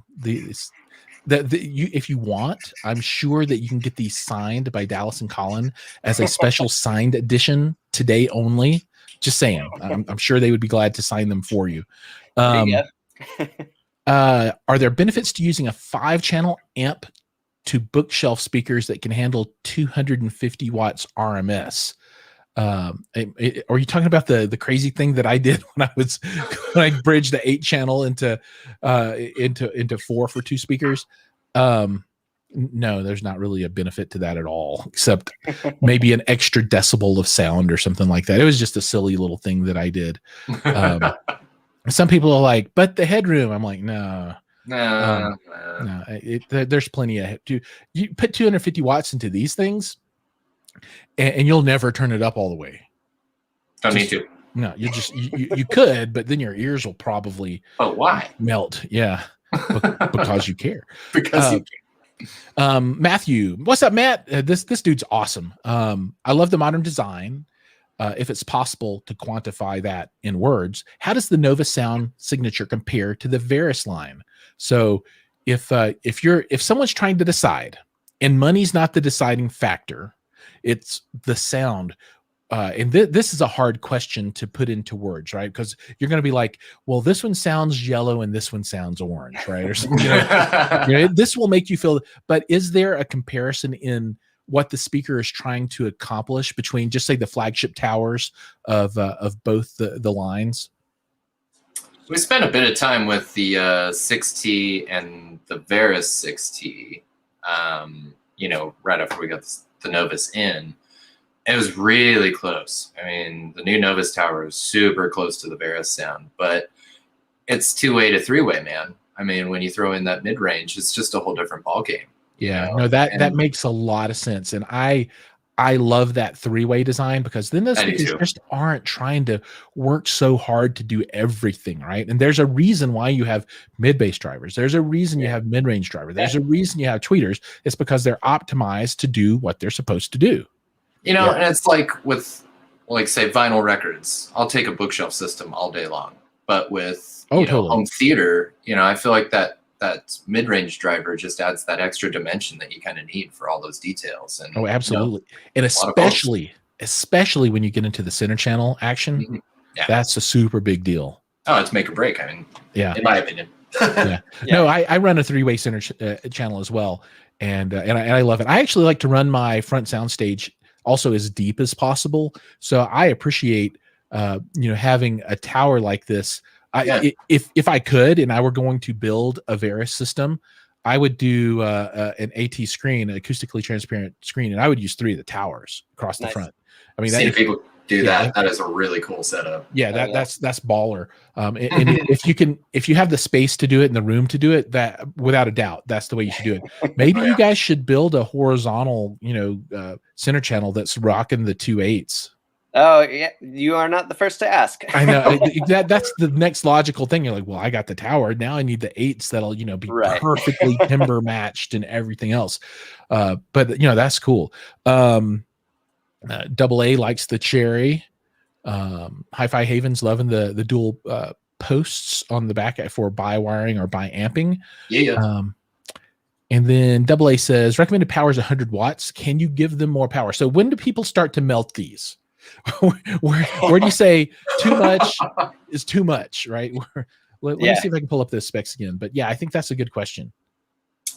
you want, I'm sure that you can get these signed by Dallas and Colin as a special signed edition today only. Just saying. I'm sure they would be glad to sign them for you. Are there benefits to using a 5-channel amp to bookshelf speakers that can handle 250 watts RMS? Are you talking about the crazy thing that I did when I bridged the 8-channel into 4 for 2 speakers? No, there's not really a benefit to that at all, except maybe an extra decibel of sound or something like that. It was just a silly little thing that I did. Some people are like, but the headroom. I'm like, no. There's plenty of you put 250 watts into these things, and you'll never turn it up all the way. Don't need to. No, you could, but then your ears will probably melt. Yeah, because you care. Because you care. Matthew, what's up, Matt? This dude's awesome. I love the modern design. If it's possible to quantify that in words, how does the Novus sound signature compare to the Varus line? So if someone's trying to decide, and money's not the deciding factor, it's the sound. And this is a hard question to put into words, right? Because you're going to be like, well, this one sounds yellow and this one sounds orange, right? Or something. This will make you feel. But is there a comparison in what the speaker is trying to accomplish between, just say, the flagship towers of both the lines? We spent a bit of time with the 6T and the Varus 6T, right after we got the Novus in. It was really close. I mean, the new Novus tower is super close to the Varus sound, but it's 2-way to 3-way, man. I mean, when you throw in that mid-range, it's just a whole different ballgame. Yeah, no, that makes a lot of sense. And I love that 3-way design, because then those speakers just aren't trying to work so hard to do everything, right? And there's a reason why you have mid-bass drivers. There's a reason you have mid-range driver. There's a reason you have tweeters. It's because they're optimized to do what they're supposed to do. And it's like with, say, vinyl records. I'll take a bookshelf system all day long. But with home theater, I feel like that mid-range driver just adds that extra dimension that you kind of need for all those details. And absolutely. And especially when you get into the center channel action, that's a super big deal. Oh, it's make or break. I mean, in my opinion. No, I run a 3-way center channel as well. And I love it. I actually like to run my front soundstage also as deep as possible. So I appreciate, having a tower like this. If I could, and I were going to build a Varus system, I would do an AT screen, an acoustically transparent screen, and I would use 3 of the towers across the front. I mean, seeing people do that, that is a really cool setup. Yeah, that's baller. And if you have the space to do it and the room to do it, that without a doubt, that's the way you should do it. Maybe you guys should build a horizontal, center channel that's rocking the 2/8s. Oh yeah, you are not the first to ask. I know that's the next logical thing. You're like, well, I got the tower. Now I need the 8s that'll, be Right. perfectly timber matched and everything else. But that's cool. Double A likes the cherry. Hi-Fi Haven's loving the dual posts on the back for bi wiring or bi amping. Yeah. And then Double A says recommended power is 100 watts. Can you give them more power? So when do people start to melt these? where do you say too much is too much, right? Let me see if I can pull up the specs again. But yeah, I think that's a good question.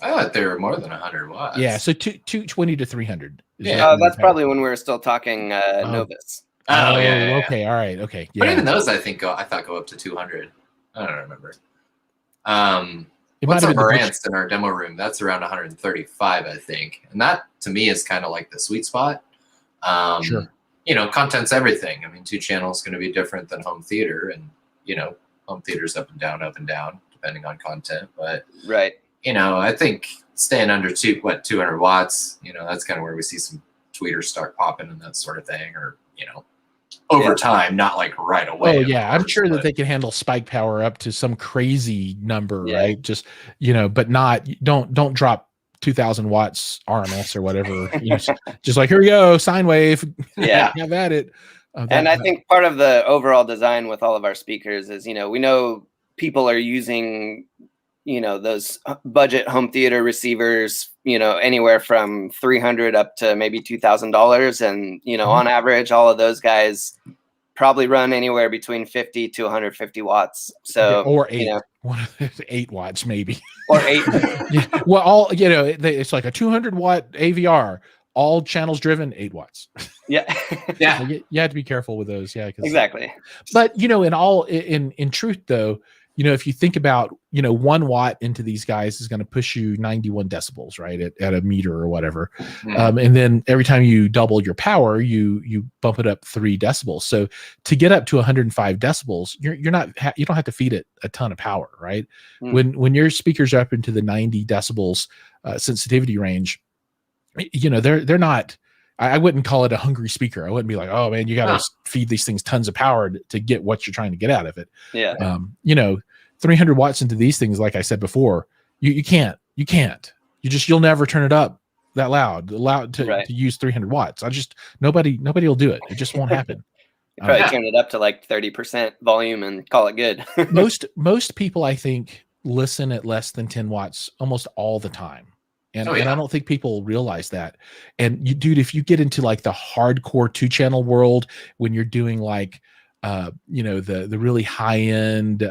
I thought they were more than 100 watts. Yeah, so 220 to 300. Yeah, that's probably when we were still talking Novus. Oh, yeah. Okay, all right, okay. Yeah. But even those, I thought go up to 200. I don't remember. What's our Marantz in our demo room? That's around 135, I think. And that, to me, is kind of like the sweet spot. Sure. Content's everything. I mean, 2 channels going to be different than home theater. And, home theater's up and down, depending on content. But, right. I think staying under 200 watts, that's kind of where we see some tweeters start popping and that sort of thing. Or, over time, not like right away. Oh yeah, I'm sure that they can handle spike power up to some crazy number, right? Just but not don't drop 2,000 watts RMS or whatever. Just like here we go, sine wave. Yeah, have at it. And I think part of the overall design with all of our speakers is we know people are using those budget home theater receivers, anywhere from $300 up to maybe $2,000. And, on average, all of those guys probably run anywhere between 50 to 150 watts. So, or 8 watts, maybe. Or 8. Yeah. Well, it's like a 200 watt AVR, all channels driven, 8 watts. Yeah. Yeah. You have to be careful with those. Yeah. Exactly. But, in truth though, if you think about, 1 watt into these guys is going to push you 91 decibels, right? At a meter or whatever. And then every time you double your power, you bump it up 3 decibels. So to get up to 105 decibels, you don't have to feed it a ton of power, right? When your speakers are up into the 90 decibels sensitivity range, they're not, I wouldn't call it a hungry speaker. I wouldn't be like, oh man, you got to feed these things tons of power to get what you're trying to get out of it. Yeah. 300 watts into these things, like I said before, you can't. You'll never turn it up that loud to use 300 watts. Nobody will do it. It just won't happen. You probably turn it up to like 30% volume and call it good. most people, I think, listen at less than 10 watts almost all the time. And I don't think people realize that. And if you get into like the hardcore 2-channel world, when you're doing like, the really high end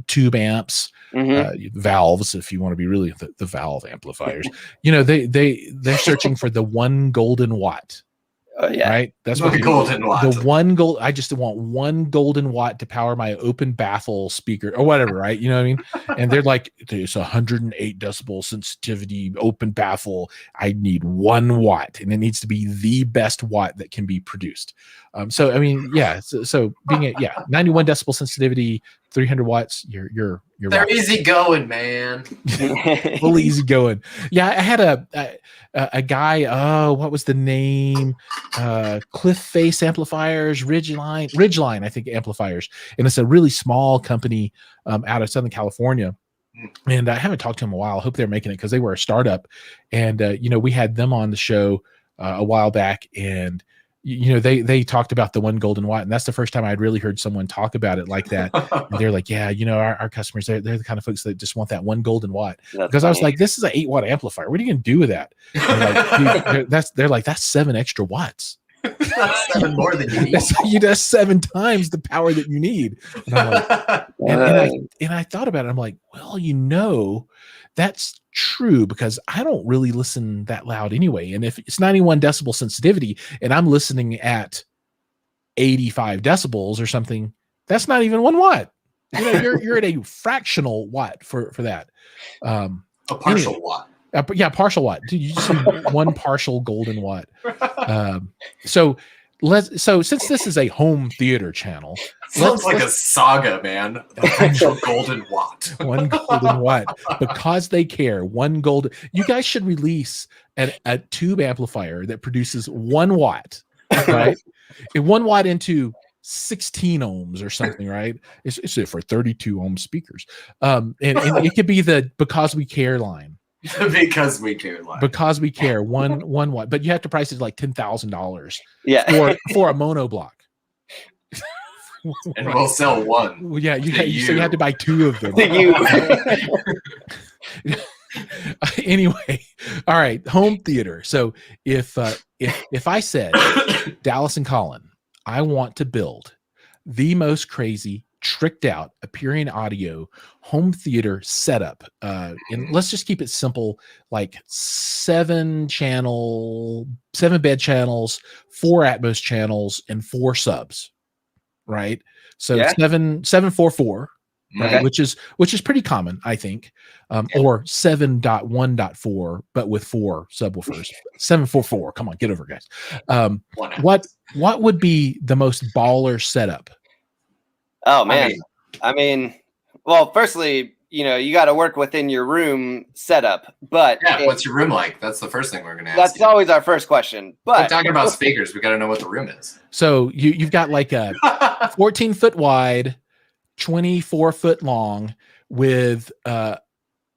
tube amps, valves, if you want to be really the valve amplifiers, they're searching for the 1 golden watt. Oh yeah, right. That's what the golden watt. The 1 gold. I just want 1 golden watt to power my open baffle speaker or whatever, right? You know what I mean? And they're like, it's 108 decibel sensitivity open baffle. I need 1 watt, and it needs to be the best watt that can be produced. So I mean, yeah. So being 91 decibel sensitivity, 300 watts. They're easy going, man. Full easy going. Yeah, I had a guy. Oh, what was the name? Cliff Face Amplifiers, Ridgeline, I think amplifiers, and it's a really small company out of Southern California. And I haven't talked to them in a while. I hope they're making it because they were a startup. And we had them on the show a while back, and they talked about the 1 golden watt, and that's the first time I'd really heard someone talk about it like that. And they're like, yeah, our customers, they're the kind of folks that just want that 1 golden watt. Because I was like, this is an 8 watt amplifier. What are you going to do with that? They're like, that's 7 extra watts. That's 7 more than you need. That's 7 times the power that you need. And I'm like, and I thought about it. I'm like, well, that's true, because I don't really listen that loud anyway. And if it's 91 decibel sensitivity and I'm listening at 85 decibels or something, that's not even 1 watt. You're at a fractional watt for that. A partial watt. Partial watt. Dude, you just need 1 partial golden watt. So since this is a home theater channel, sounds like a saga, man. A partial golden watt. 1 golden watt, because they care. 1 golden. You guys should release a tube amplifier that produces 1 watt right? And 1 watt into 16 ohms or something, right? It's for 32 ohm speakers. And it could be the Because We Care line. Because we care line. Because We Care, one watt, but you have to price it like $10,000 for a mono block. And we'll sell one. Well, yeah, so you had to buy 2 of them. Anyway, all right, home theater. So if I said, Dallas and Colin, I want to build the most crazy, tricked out Aperion audio home theater setup, and let's just keep it simple, like 7 bed channels, 4 Atmos channels, and 4 subs, right? So 744, right? Which is pretty common, I think, or 7.1.4, but with 4 subwoofers. 744. Come on, get over it, guys. What would be the most baller setup? Oh man, I mean, well, firstly, you got to work within your room setup. But what's your room like? That's the first thing we're gonna ask. That's always our first question. But we're talking about speakers. We got to know what the room is. So you've got like a 14-foot wide, 24-foot long, with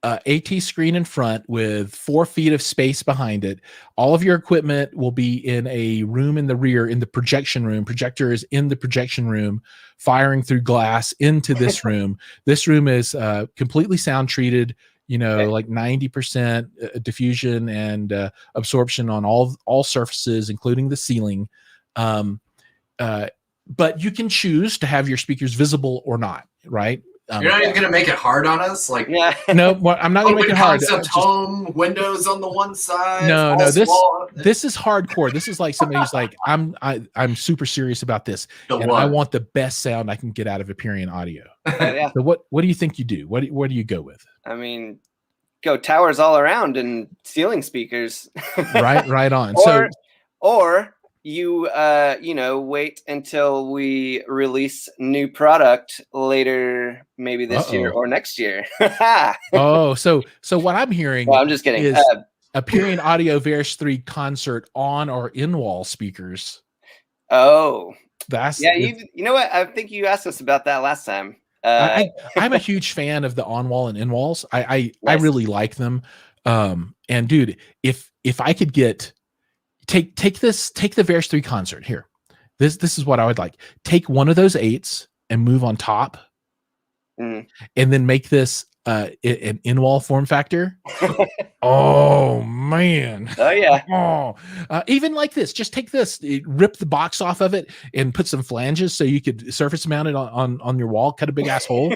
AT screen in front with 4 feet of space behind it. All of your equipment will be in a room in the rear, in the projection room. Projector is in the projection room, firing through glass into this room. This room is completely sound treated, like 90% diffusion and absorption on all surfaces, including the ceiling. But you can choose to have your speakers visible or not, right? You're not even going to make it hard on us? Like, no, I'm not going to make it hard. Home, windows on the one side. No, this is hardcore. This is like somebody who's like, I'm super serious about this, and I want the best sound I can get out of Aperion audio. So what do you think you do? What do you go with? I mean, go towers all around and ceiling speakers. right on. Or you wait until we release new product later, maybe this year or next year. So what I'm hearing, I'm just kidding, is Aperion Audio Varus 3 concert on or in-wall speakers. That's you know what, I think you asked us about that last time. I'm a huge fan of the on-wall and in-walls. I really like them. And dude, if I could get take the Varus 3 concert here. This is what I would like. Take one of those 8s and move on top, and then make this an in-wall form factor. Oh man. Oh yeah. Even like this. Just take this, rip the box off of it, and put some flanges so you could surface mount it on your wall. Cut a big ass hole.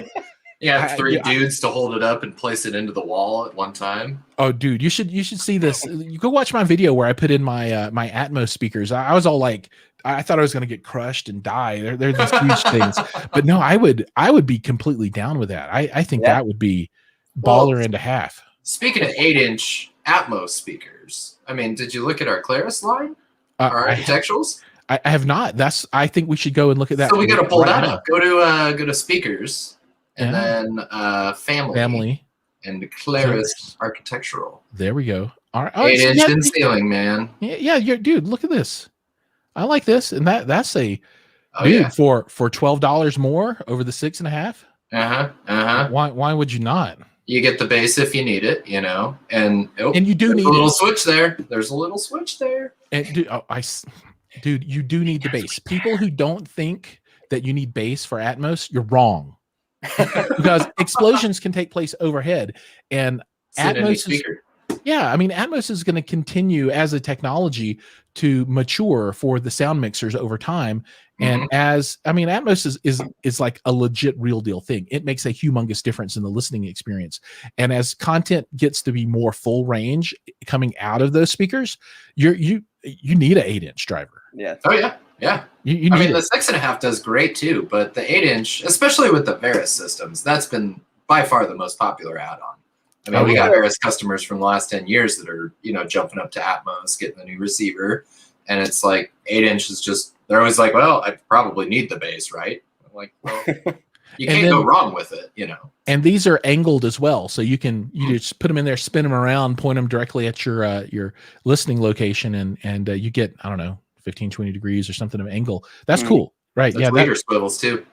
Yeah, 3 dudes to hold it up and place it into the wall at one time. Oh, dude, you should see this. You go watch my video where I put in my my Atmos speakers. I was all like, I thought I was going to get crushed and die. They're these huge things, but no, I would be completely down with that. I think that would be baller into half. Speaking of 8-inch Atmos speakers, I mean, did you look at our Claris line? Our architecturals? I have not. I think we should go and look at that. So we got to pull that up. Go to speakers. And then family and Claris architectural. There we go. All right, 8-inch in ceiling, man. Yeah, dude. Look at this. I like this, and that's a for $12 more over the 6.5. Why would you not? You get the bass if you need it, and you do need a little switch there. There's a little switch there. And dude, you do need the bass. People who don't think that you need bass for Atmos, you're wrong. Because explosions can take place overhead, and Atmos is going to continue as a technology to mature for the sound mixers over time. And Atmos is like a legit real deal thing. It makes a humongous difference in the listening experience. And as content gets to be more full range coming out of those speakers, you need an 8-inch driver. Yeah. Oh yeah. Yeah. You need the 6.5 does great too, but the 8-inch, especially with the Varus systems, that's been by far the most popular add-on. I mean, we got Varus customers from the last 10 years that are, jumping up to Atmos, getting the new receiver, and it's like 8-inch is just, they're always like, well, I probably need the bass, right? I'm like, well, you can't go wrong with it, And these are angled as well, so you just put them in there, spin them around, point them directly at your listening location, and you get, I don't know, 15, 20 degrees or something of angle. That's Mhm. cool, right? The Yeah. tweeter swivels too.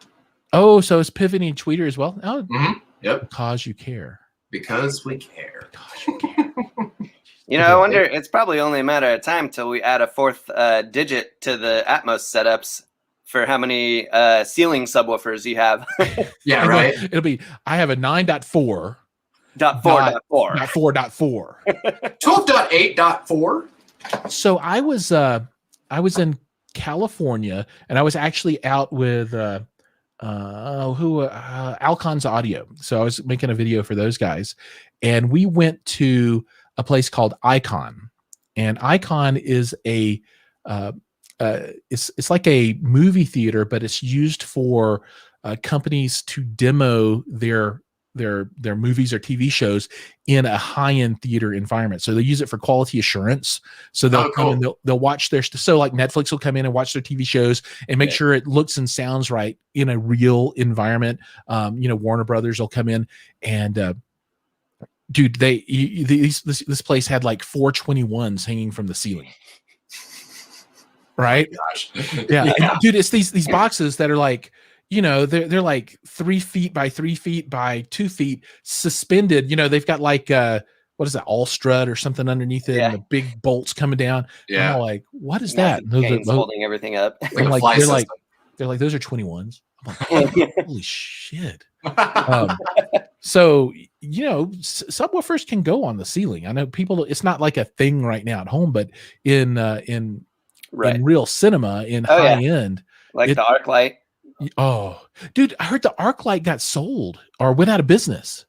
Oh, so it's pivoting tweeter as well? Oh, Yep. because you care. Because we care. Because you care. I wonder, it's probably only a matter of time till we add a fourth digit to the Atmos setups for how many ceiling subwoofers you have. Yeah, right. It'll be, I have a 9.4. Dot 4.4. 4.4. 12.8.4. So I was in California, and I was actually out with Alcon's Audio. So I was making a video for those guys, and we went to a place called Icon, and Icon is a it's like a movie theater, but it's used for companies to demo their movies or TV shows in a high-end theater environment. So they use it for quality assurance. So they'll come and they'll watch their so like Netflix will come in and watch their TV shows and make sure it looks and sounds right in a real environment. Warner Brothers will come in and dude, this place had like 421s hanging from the ceiling. Right? Gosh. Yeah. And, dude, it's these boxes that are like, they're like 3 feet by 3 feet by 2 feet suspended. They've got like what is that, all strut or something underneath it, and the big bolts coming down. Yeah. I'm like, what is that? Those holding everything up. They're like those are 21s. I'm like, holy shit. So subwoofers can go on the ceiling. I know people, it's not like a thing right now at home, but in real cinema, in high end, like the arc light. Oh, dude, I heard the arc light got sold or went out of business.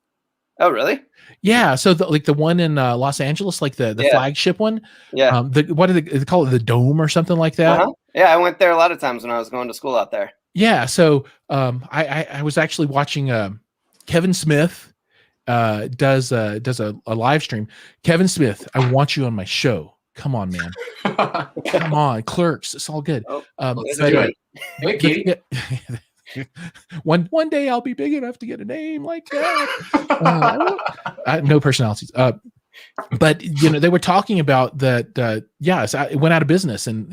Oh, really? Yeah. So the one in Los Angeles, like the flagship one. Yeah. What do they call it? The Dome or something like that. Yeah, I went there a lot of times when I was going to school out there. Yeah. So I was actually watching Kevin Smith does a live stream. Kevin Smith, I want you on my show. Come on, man. Come on, Clerks. It's all good. Let's do it. Hey, Katie. One day I'll be big enough to get a name like that. No personalities. But they were talking about that. Yes, it went out of business, and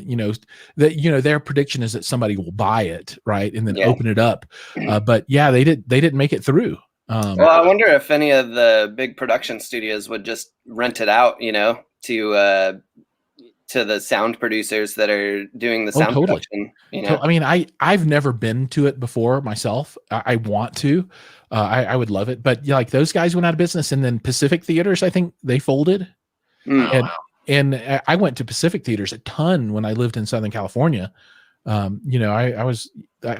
their prediction is that somebody will buy it, right, and then open it up. But yeah, they didn't make it through. Well, I wonder if any of the big production studios would just rent it out, to the sound producers that are doing the sound production. I mean, I've never been to it before myself. I want to. I would love it, but like those guys went out of business, and then Pacific Theaters, I think they folded. And I went to Pacific Theaters a ton when I lived in Southern California. I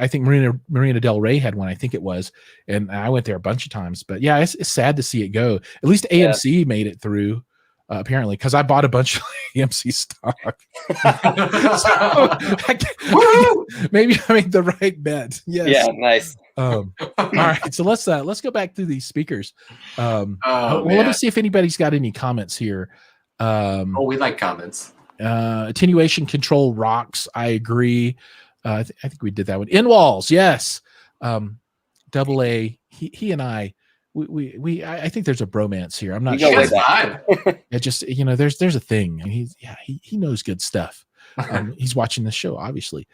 think Marina Del Rey had one, I think it was, and I went there a bunch of times. But yeah, it's sad to see it go. At least AMC made it through. Apparently, because I bought a bunch of AMC stock. Maybe I made the right bet. Yes. Yeah, nice. All right, so let's go back through these speakers. Let me see if anybody's got any comments here. We like comments. Attenuation control rocks. I agree. I think we did that one. In walls, yes. Double A. He and I. I think there's a bromance here. I'm not sure. It just there's a thing, and he knows good stuff. He's watching this show, obviously.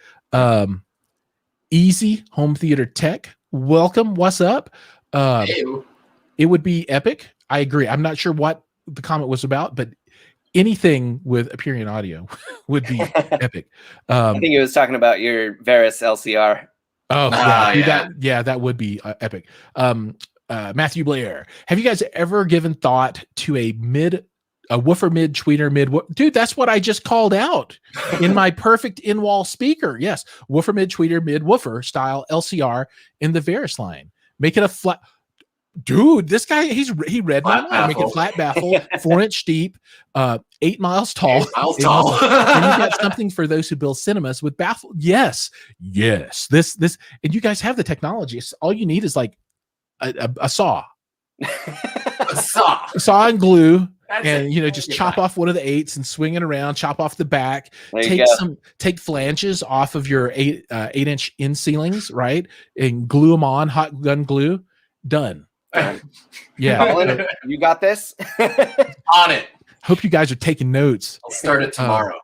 Easy Home Theater Tech, welcome. What's up? It would be epic. I agree. I'm not sure what the comment was about, but anything with Aperion audio would be epic. I think he was talking about your Varus LCR. Oh, that would be epic. Matthew Blair, have you guys ever given thought to a woofer mid tweeter mid? Dude, that's what I just called out in my perfect in-wall speaker. Yes, woofer mid tweeter mid woofer style LCR in the Varus line. Make it a flat. Dude, this guy, he read my mind. Make it flat baffle, 4-inch deep, 8 miles tall. 8 miles tall. And you got something for those who build cinemas with baffle. Yes. This, and you guys have the technology. All you need is like a saw. A saw And glue. That's and just chop off one of the 8s and swing it around, chop off the back, take flanges off of your 8-inch in ceilings, right? And glue them on, hot gun glue. Done. Yeah. You got this. On it. Hope you guys are taking notes. I'll start it tomorrow.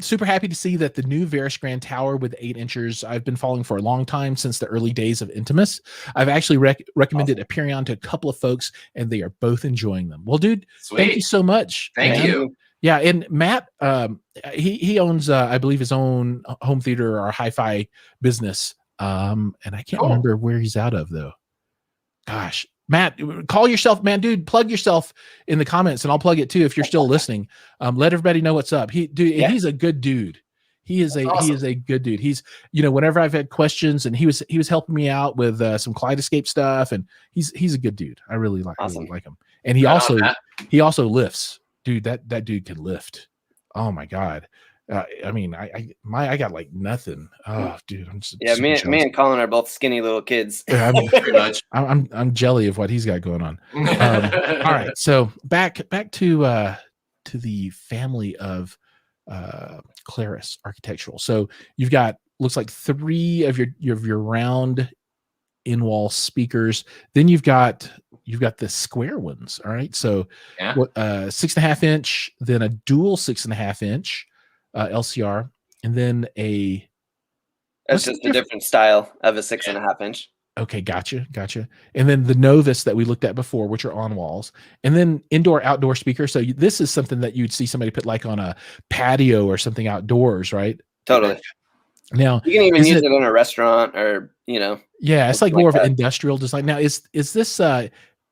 Super happy to see that the new Varus Grand Tower with 8 inchers I've been following for a long time, since the early days of Intimus. I've actually recommended Aperion to a couple of folks, and they are both enjoying them. Well, dude, thank you so much. Thank you. Yeah, and Matt, he owns, I believe, his own home theater or hi-fi business, and I can't remember where he's out of, though. Gosh, Matt, call yourself, man, dude, plug yourself in the comments, and I'll plug it too if you're still listening. Let everybody know what's up. He's a good dude. He is a good dude. He's, whenever I've had questions, and he was helping me out with some Kaleidoscape stuff, and he's a good dude. I really like him, and he also lifts. Dude, that dude can lift. Oh my God. I mean, I got like nothing. Oh, dude, I'm just me and Colin are both skinny little kids. Yeah, pretty much. I'm jelly of what he's got going on. All right, so back to the family of Claris architectural. So you've got, looks like 3 of your round in-wall speakers. Then you've got the square ones. All right, so 6.5 inch, then a dual 6.5 inch LCR, and then that's just a different style of a 6.5 inch. Okay, gotcha. And then the Novus that we looked at before, which are on walls, and then indoor outdoor speaker. So this is something that you'd see somebody put like on a patio or something outdoors, right? Totally. Now you can even use it in a restaurant, or yeah, it's like more of an industrial design. Now is this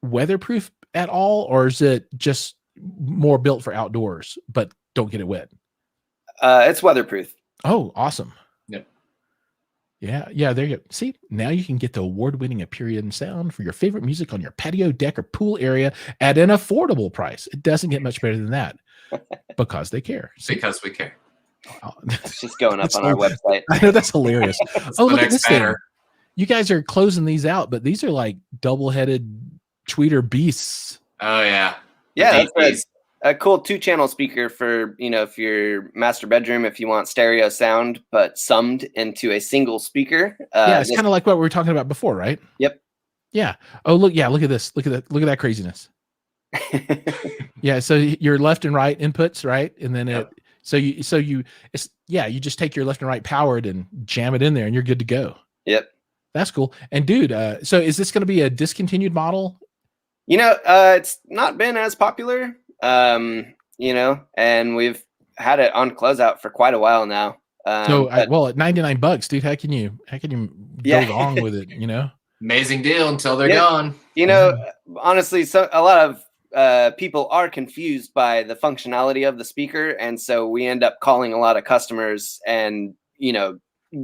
weatherproof at all, or is it just more built for outdoors but don't get it wet? It's weatherproof. Oh, awesome. Yep. Yeah, there you go. See, now you can get the award-winning Aperion sound for your favorite music on your patio, deck, or pool area at an affordable price. It doesn't get much better than that, because they care. See? Because we care. Oh, it's just going up on our website. I know, that's hilarious. Look at this banner. thing. You guys are closing these out, but these are like double-headed tweeter beasts. Oh yeah. Yeah, that's a cool 2-channel speaker for, if your master bedroom, if you want stereo sound, but summed into a single speaker. Yeah, it's kind of like what we were talking about before, right? Yep. Yeah. Oh, look at this. Look at that craziness. Yeah. So your left and right inputs, right? And then you just take your left and right powered and jam it in there, and you're good to go. Yep. That's cool. And dude, so is this going to be a discontinued model? It's not been as popular. And we've had it on closeout for quite a while now. At $99, dude, how can you go wrong with it? Amazing deal until they're gone. Honestly, so a lot of people are confused by the functionality of the speaker, and so we end up calling a lot of customers and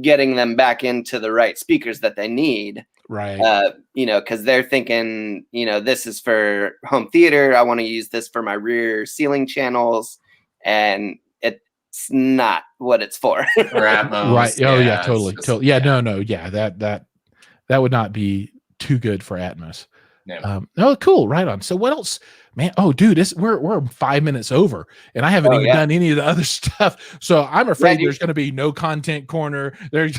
getting them back into the right speakers that they need. Right. Because they're thinking, this is for home theater. I want to use this for my rear ceiling channels, and it's not what it's for. Right. Oh yeah, totally. Yeah, no. Yeah, that would not be too good for Atmos. No. Oh, cool. Right on. So what else, man? Oh, dude, we're 5 minutes over, and I haven't even done any of the other stuff. So I'm afraid there's going to be no content corner. There's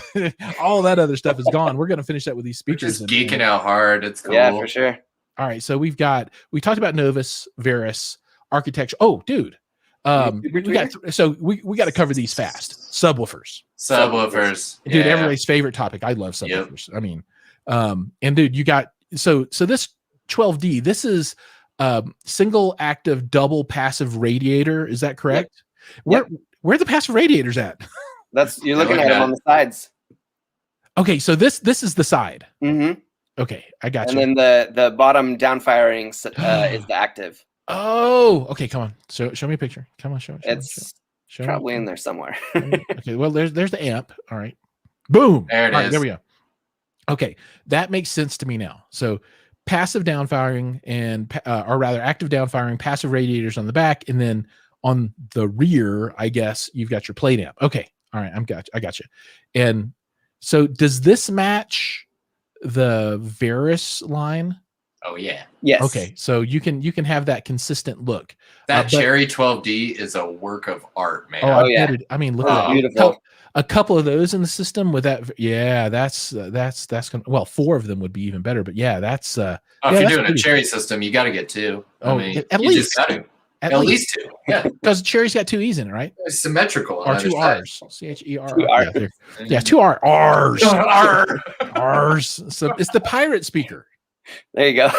all that other stuff is gone. We're going to finish that with these speakers. We're just geeking out hard. It's cool. Yeah, for sure. All right. So we talked about Novus, Varus, architecture. Oh, dude. We got to cover these fast. Subwoofers. Dude, everybody's favorite topic. I love subwoofers. Yep. I mean, and dude, you got so this 12D, this is single active double passive radiator. Is that correct? Yep. Where are the passive radiators at? You're looking at them on the sides. Okay, so this is the side. Mm-hmm. Okay, I got you. And then the bottom down firing is the active. Oh, okay. Come on, show me a picture. Come on, show probably in there somewhere. Okay, well, there's the amp. All right, boom. There it is. There we go. Okay, that makes sense to me now. So passive downfiring or rather active downfiring, passive radiators on the back, and then on the rear, I guess you've got your plate amp. Okay, all right, I got you. And so does this match the Varus line? Oh yeah. Yes. Okay, so you can have that consistent look. That Cherry 12D is a work of art, man. Oh yeah. I mean, look at that. Beautiful. A couple of those in the system with that. Yeah, that's gonna. Well, 4 of them would be even better. But yeah, that's. If you're doing a Cherry system, you got to get 2. At least. Just got to. At least 2. Yeah. Because Cherry's got 2 E's in it, right? It's symmetrical. Or 2 side. R's. CHER. 2 R's. Yeah, 2 R's. R's. So it's the pirate speaker. There you go.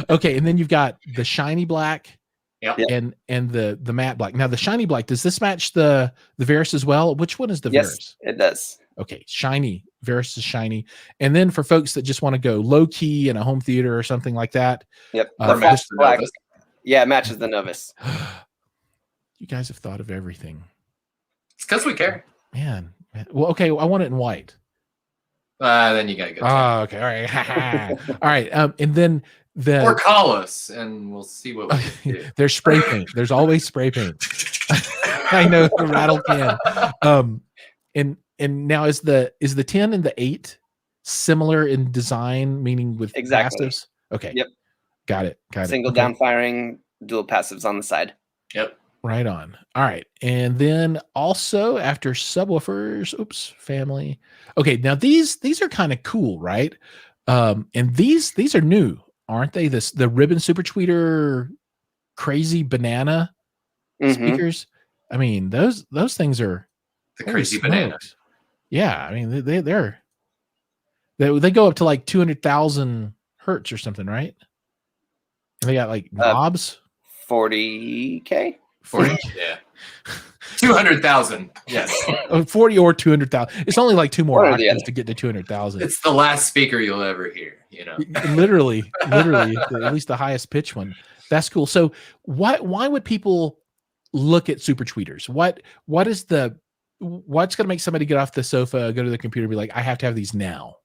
Okay, and then you've got the shiny black. Yep. And the matte black. Now the shiny black, does this match the Varus as well? Which one is the Varus? It does. Okay, shiny. Varus is shiny. And then for folks that just want to go low key in a home theater or something like that. Yep. Matches the black. Novus. Yeah, it matches the Novus. You guys have thought of everything. It's because we care. Man. Well, okay, I want it in white. Then you gotta go. Oh, okay. All right. All right. And then or call us and we'll see what we can do. There's spray paint. There's always spray paint. I know the rattle can. And now is the 10 and the 8 similar in design, meaning with passives? Okay. Yep. Got it. Single down firing, dual passives on the side. Yep. Right on. All right. And then also after subwoofers, family. Okay, now these are kind of cool, right? And these are new, aren't they? The ribbon super tweeter crazy banana speakers. I mean, those things are the crazy banana. Yeah, I mean they go up to like 200,000 hertz or something, right? And they got like knobs. 40K. 40. Yeah. 200,000. Yes. 40 or 200,000. It's only like 2 more octaves to get to 200,000. It's the last speaker you'll ever hear, literally, at least the highest pitch one. That's cool. So why would people look at super tweeters? What's going to make somebody get off the sofa, go to the computer, and be like, I have to have these now?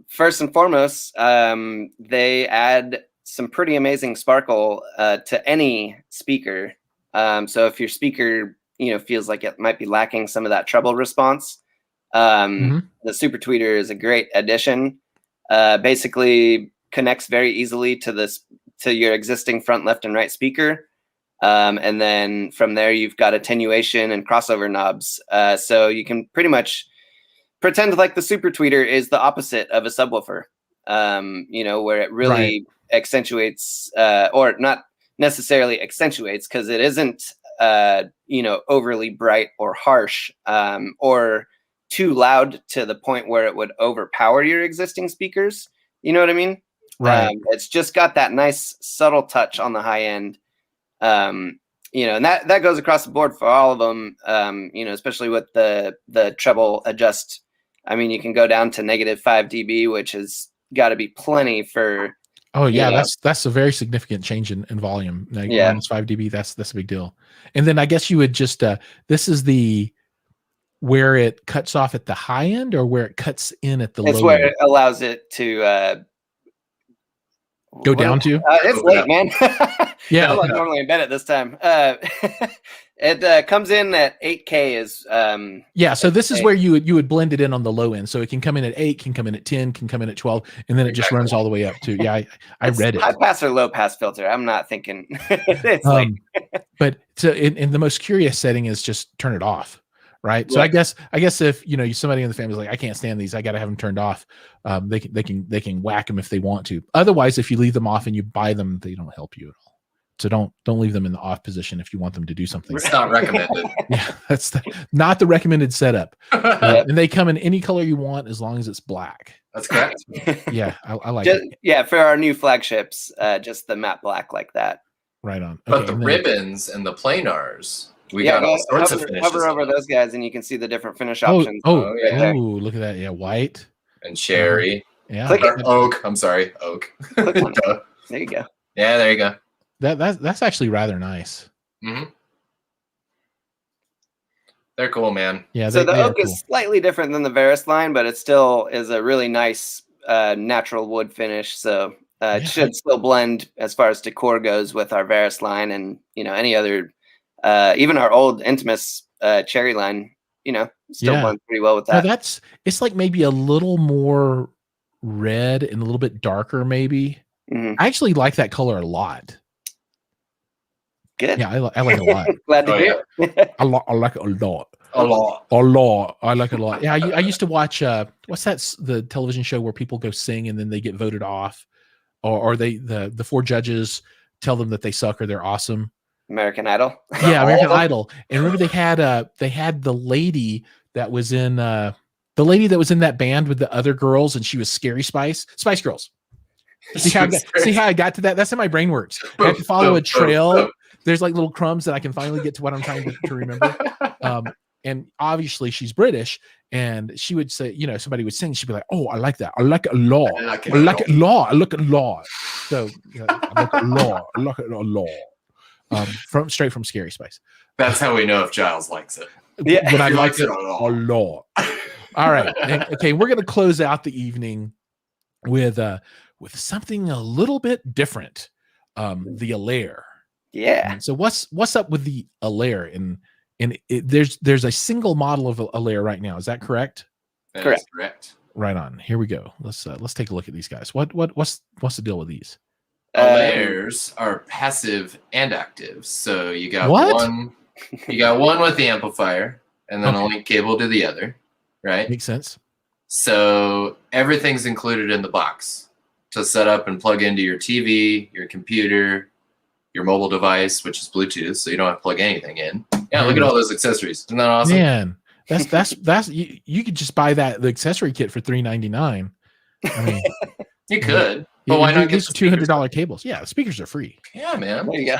First and foremost, they add some pretty amazing sparkle to any speaker. So if your speaker, feels like it might be lacking some of that treble response, the super tweeter is a great addition. Basically connects very easily to your existing front, left, and right speaker. And then from there, you've got attenuation and crossover knobs. So you can pretty much pretend like the super tweeter is the opposite of a subwoofer, where it really accentuates, or not necessarily accentuates, because it isn't, overly bright or harsh, or too loud to the point where it would overpower your existing speakers. You know what I mean? Right. It's just got that nice subtle touch on the high end. And that goes across the board for all of them, especially with the treble adjust. I mean, you can go down to -5 dB, which has got to be plenty for. Oh yeah, that's a very significant change in volume. Like -5 dB, that's a big deal. And then I guess you would just this is where it cuts off at the high end, or where it cuts in at the low end? It's where it allows it to go down to. It's late, man. Yeah, I'm like normally in bed at this time. It comes in at 8K is so this is where you would blend it in on the low end, so it can come in at 8, can come in at 10, can come in at 12, and then it just runs all the way up to I read it. High pass or low pass filter. I'm not thinking it's late. But in the most curious setting is just turn it off, right? So I guess if somebody in the family is like, I can't stand these, I got to have them turned off. They can whack them if they want to. Otherwise, if you leave them off and you buy them, they don't help you at all. So don't leave them in the off position if you want them to do something. It's not recommended. Yeah, that's not the recommended setup. And they come in any color you want as long as it's black. That's correct. Yeah, I like it. Yeah, for our new flagships, just the matte black like that. Right on. But the ribbons and the planars, we got all sorts of finishes. Hover over those guys and you can see the different finish options. Look at that. Yeah, white. And cherry. Yeah. Oak. I'm sorry, oak. There you go. Yeah, there you go. That's actually rather nice. Mm-hmm. They're cool, man. Yeah. So the oak is slightly different than the Varus line, but it still is a really nice natural wood finish. So it should still blend as far as decor goes with our Varus line, and any other, even our old Intimus cherry line. Still blends pretty well with that. No, it's like maybe a little more red and a little bit darker, maybe. Mm-hmm. I actually like that color a lot. Good. Yeah, I like it a lot. Glad to hear. I like it a lot. A lot. I like it a lot. Yeah, I used to watch what's that? The television show where people go sing and then they get voted off, or the 4 judges tell them that they suck or they're awesome. American Idol. Yeah, American Idol. And remember they had the lady that was in that band with the other girls, and she was Scary Spice Girls. See how I got to that? That's how my brain works. I have to follow a trail. There's like little crumbs that I can finally get to what I'm trying to remember. And obviously she's British, and she would say, somebody would sing, she'd be like, "Oh, I like that. I like it a lot. I like it a lot. So I like it a lot. I like it a lot." Straight from Scary Spice. That's how we know if Giles likes it. Yeah, when I like it a lot. All right. Okay, we're gonna close out the evening with something a little bit different. The Lcr. Yeah. So what's up with the Lcr? And there's a single model of a Lcr right now. Is that correct? That is correct. Right on. Here we go. Let's take a look at these guys. What's the deal with these? Lcrs are passive and active. So you got one with the amplifier, and then a link cable to the other. Right? Makes sense. So everything's included in the box to set up and plug into your TV, your computer, your mobile device, which is Bluetooth, so you don't have to plug anything in. Yeah, look at all those accessories. Isn't that awesome? Man, that's you could just buy the accessory kit for $399. I mean, you could, but why not get $200 cables? Yeah, the speakers are free. Yeah, man. There you go.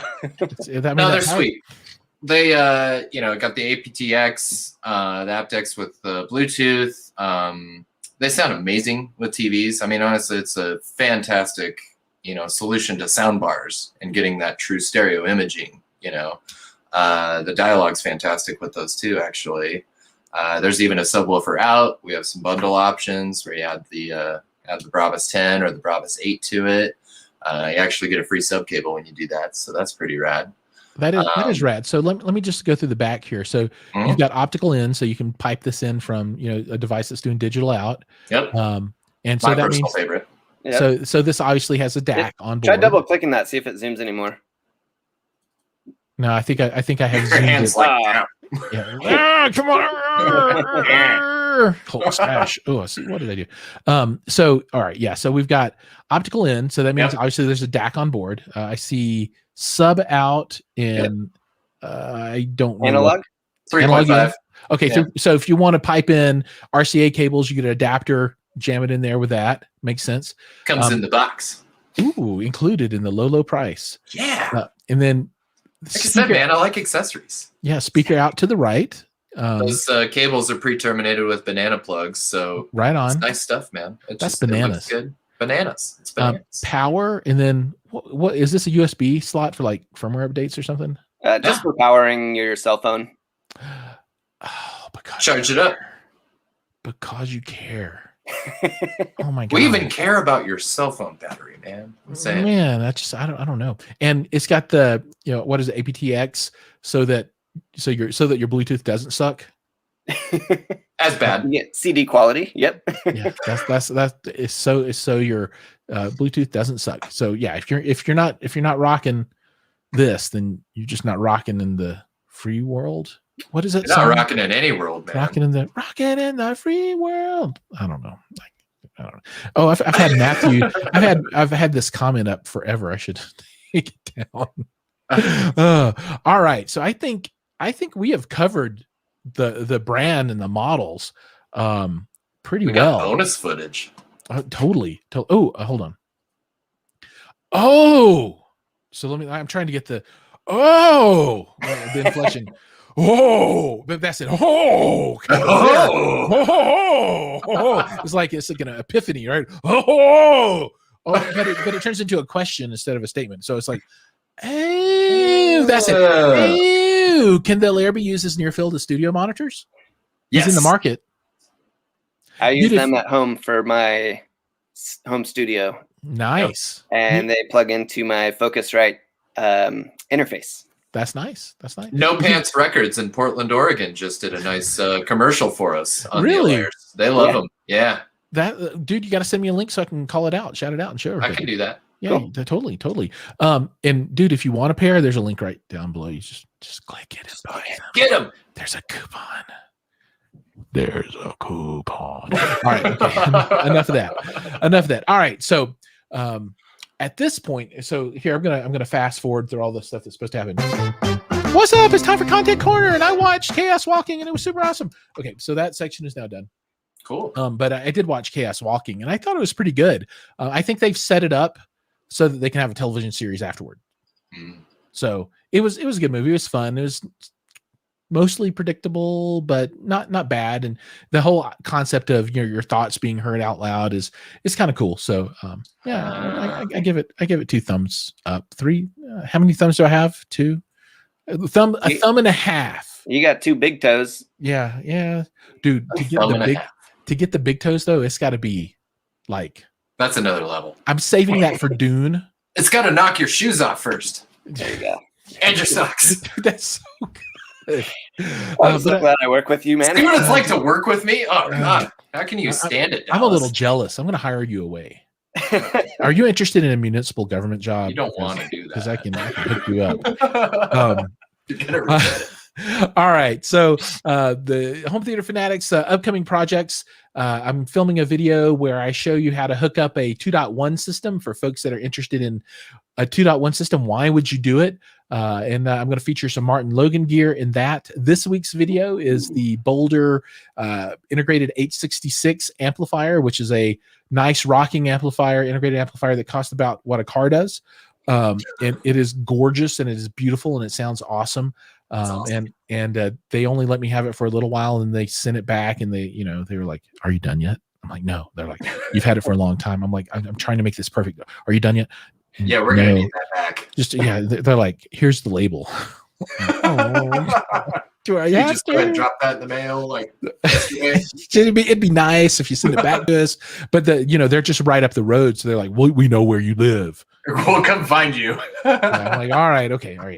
They're sweet. They got the aptX, the aptX with the Bluetooth. They sound amazing with TVs. I mean, honestly, it's a fantastic solution to sound bars and getting that true stereo imaging. The dialogue's fantastic with those too, actually. There's even a subwoofer out. We have some bundle options where you add the Bravas 10 or the Bravas 8 to it. You actually get a free sub cable when you do that, so that's pretty rad. That is rad. So let me just go through the back here. So you've got optical in, so you can pipe this in from a device that's doing digital out. Yep. And so that means favorite. Yep. So this obviously has a DAC on board. Try double clicking that, see if it zooms anymore. No, I think I have zoomed hands like yeah. Come on. Cold stash. Oh, see, what did I do? So all right, yeah. So we've got optical in, so that means obviously there's a DAC on board. I see sub out in I don't know. Analog? 3.5. Okay, so if you want to pipe in RCA cables, you get an adapter, jam it in there with that. Makes sense. Comes in the box. Ooh, included in the low price. Yeah. And then like I said, man, I like accessories. Yeah, speaker out to the right. Those cables are pre-terminated with banana plugs, so right on. It's nice stuff, man. That's bananas. It good. Bananas. It's bananas. Power, and then what is this, a USB slot for like firmware updates or something? Just for powering your cell phone. Oh, because charge it up. Because you care. Oh my god. We even care about your cell phone battery, man. I'm saying. Man, that's just I don't know. And it's got the what is it, aptX, so that your Bluetooth doesn't suck. As bad. Yeah, CD quality. Yep. Yeah, that's so your Bluetooth doesn't suck. So yeah, if you're not rocking this, then you're just not rocking in the free world. What is it? You're not rocking in any world, man. Rocking in the free world. I don't know. I don't know. Oh, I've had Matthew. I've had this comment up forever. I should take it down. All right. So I think we have covered the brand and the models pretty we well. Got bonus footage. Totally. Oh, hold on. Oh, so I'm trying to get the inflection. Oh, that's it. It's like an epiphany, right? But it turns into a question instead of a statement. So it's like, oh, that's it. Oh, can the Lcr be used as near field as studio monitors? Yes. He's in the market. I use them at home for my home studio. Nice. And they plug into my Focusrite interface. That's nice. That's nice. No Pants Records in Portland, Oregon just did a nice commercial for us. On really? The Lcrs. They love them. Yeah. That dude, you got to send me a link so I can call it out, shout it out, and show everybody. I can do that. Yeah, cool. Totally. And dude, if you want a pair, there's a link right down below. You just click it and buy them. Get them. There's a coupon. All right. Okay. Enough of that. All right. So, at this point, so here I'm gonna fast forward through all the stuff that's supposed to happen. What's up? It's time for Content Corner, and I watched Chaos Walking, and it was super awesome. Okay, so that section is now done. Cool. But I did watch Chaos Walking, and I thought it was pretty good. I think they've set it up so that they can have a television series afterward. So it was a good movie. It was fun. It was mostly predictable, but not bad. And the whole concept of your thoughts being heard out loud is kind of cool. So I give it 2 thumbs up. 3. How many thumbs do I have? 2. A thumb and a half. You got 2 big toes. Yeah, dude. To get the big toes though, it's got to be like that's another level. I'm saving that for Dune. It's got to knock your shoes off first. There you go. And your socks. Dude, that's so good. I'm so glad I work with you, man. See what it's like to work with me? Oh God, how can you stand it? I'm a little jealous. I'm going to hire you away. Are you interested in a municipal government job? You don't want to do that because I can hook you up. You're gonna regret it. All right, so the Home Theater Fanatics upcoming projects. I'm filming a video where I show you how to hook up a 2.1 system for folks that are interested in a 2.1 system. Why would you do it? And I'm going to feature some Martin Logan gear in that. This week's video is the Boulder integrated 866 amplifier, which is a nice rocking amplifier, integrated amplifier that costs about what a car does. And it is gorgeous and it is beautiful and it sounds awesome. Awesome. And they only let me have it for a little while and they sent it back and they were like, "Are you done yet?" I'm like, "No." They're like, "You've had it for a long time." I'm like, I'm trying to make this perfect. "Are you done yet?" Yeah, we're gonna need that back. Just they're like, "Here's the label." Do I have just go ahead and drop that in the mail? Like, it'd be nice if you send it back to us, but they're just right up the road, so they're like, "We know where you live. We'll come find you." I'm like, all right,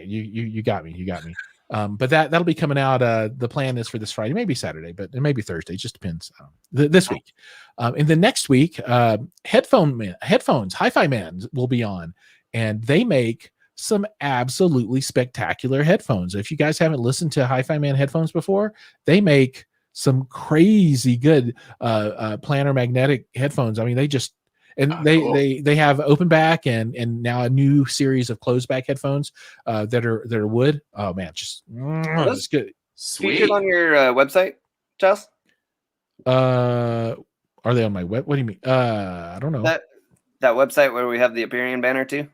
you got me. But that'll be coming out. The plan is for this Friday, maybe Saturday, but it may be Thursday. It just depends. This week, and then next week, headphones, Hi-Fi Man will be on, and they make some absolutely spectacular headphones. If you guys haven't listened to Hi-Fi Man headphones before, they make some crazy good planar magnetic headphones. I mean, they just. And they have open back and now a new series of closed back headphones that are wood. Oh man, it's good. Sweet. Featured on your website, Giles? Are they on my web? What do you mean? I don't know. That website where we have the Aperion banner too.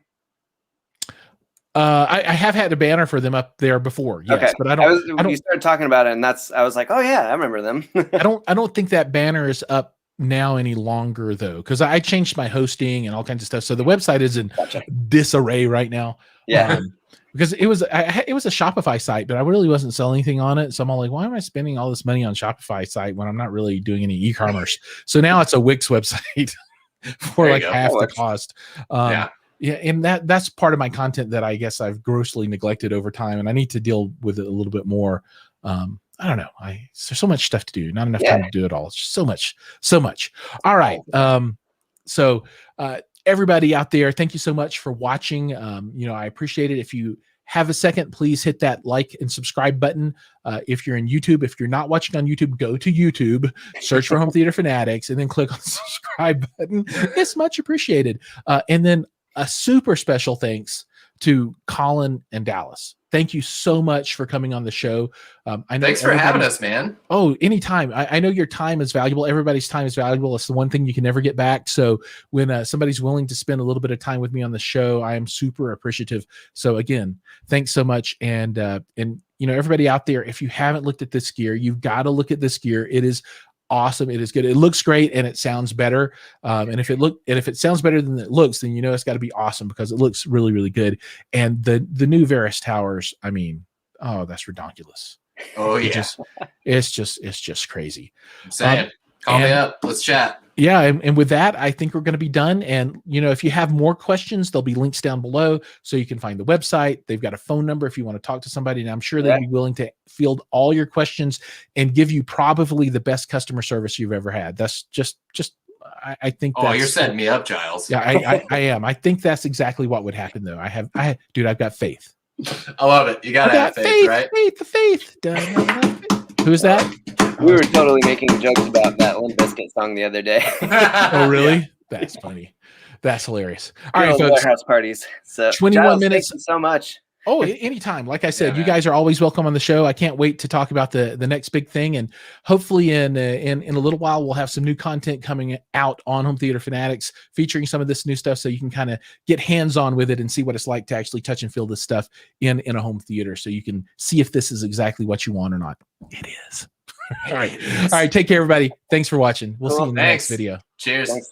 I have had a banner for them up there before. Yes, okay. But I don't. You started talking about it, and I was like, oh yeah, I remember them. I don't think that banner is up now any longer though, because I changed my hosting and all kinds of stuff, so the website is in disarray right now. Because it was a Shopify site, but I really wasn't selling anything on it, so I'm all like, why am I spending all this money on Shopify site when I'm not really doing any e-commerce? So now it's a Wix website for like half the cost. And that's part of my content that I guess I've grossly neglected over time, and I need to deal with it a little bit more. I don't know. There's so much stuff to do, not enough time to do it all. It's just so much. All right. So everybody out there, thank you so much for watching. I appreciate it. If you have a second, please hit that like and subscribe button. If you're in YouTube, if you're not watching on YouTube, go to YouTube, search for Home Theater Fanatics, and then click on the subscribe button. It's much appreciated. And then a super special thanks to Colin and Dallas. Thank you so much for coming on the show. I know Thanks for having us, man. Oh, anytime. I know your time is valuable. Everybody's time is valuable. It's the one thing you can never get back. So when somebody's willing to spend a little bit of time with me on the show, I am super appreciative. So again, thanks so much. And everybody out there, if you haven't looked at this gear, you've got to look at this gear. It is awesome. It is good. It looks great and it sounds better. And if it sounds better than it looks, then it's got to be awesome because it looks really, really good. And the new Varus towers, I mean, oh, that's ridiculous. Oh yeah, it's just crazy. I'm saying, call me up. Let's chat. Yeah, and with that, I think we're going to be done. And if you have more questions, there'll be links down below so you can find the website. They've got a phone number if you want to talk to somebody, and I'm sure they'll be willing to field all your questions and give you probably the best customer service you've ever had. That's just I think. Oh, you're setting me up, Giles. Yeah, I am. I think that's exactly what would happen, though. I've got faith. I love it. You gotta have faith, right? Faith. Who is that? We were totally making jokes about that Limp Bizkit song the other day. Oh, really? That's funny. That's hilarious. All right, Girls' folks. warehouse parties. So 21 Giles, minutes. Thank you so much. Oh, anytime. Like I said, Yeah, you man. guys are always welcome on the show. I can't wait to talk about the next big thing, and hopefully in a little while we'll have some new content coming out on Home Theater Fanatics featuring some of this new stuff, so you can kind of get hands-on with it and see what it's like to actually touch and feel this stuff in a home theater, so you can see if this is exactly what you want or not. It is. All right. Take care, everybody. Thanks for watching. We'll see you in the next video. Cheers. Thanks.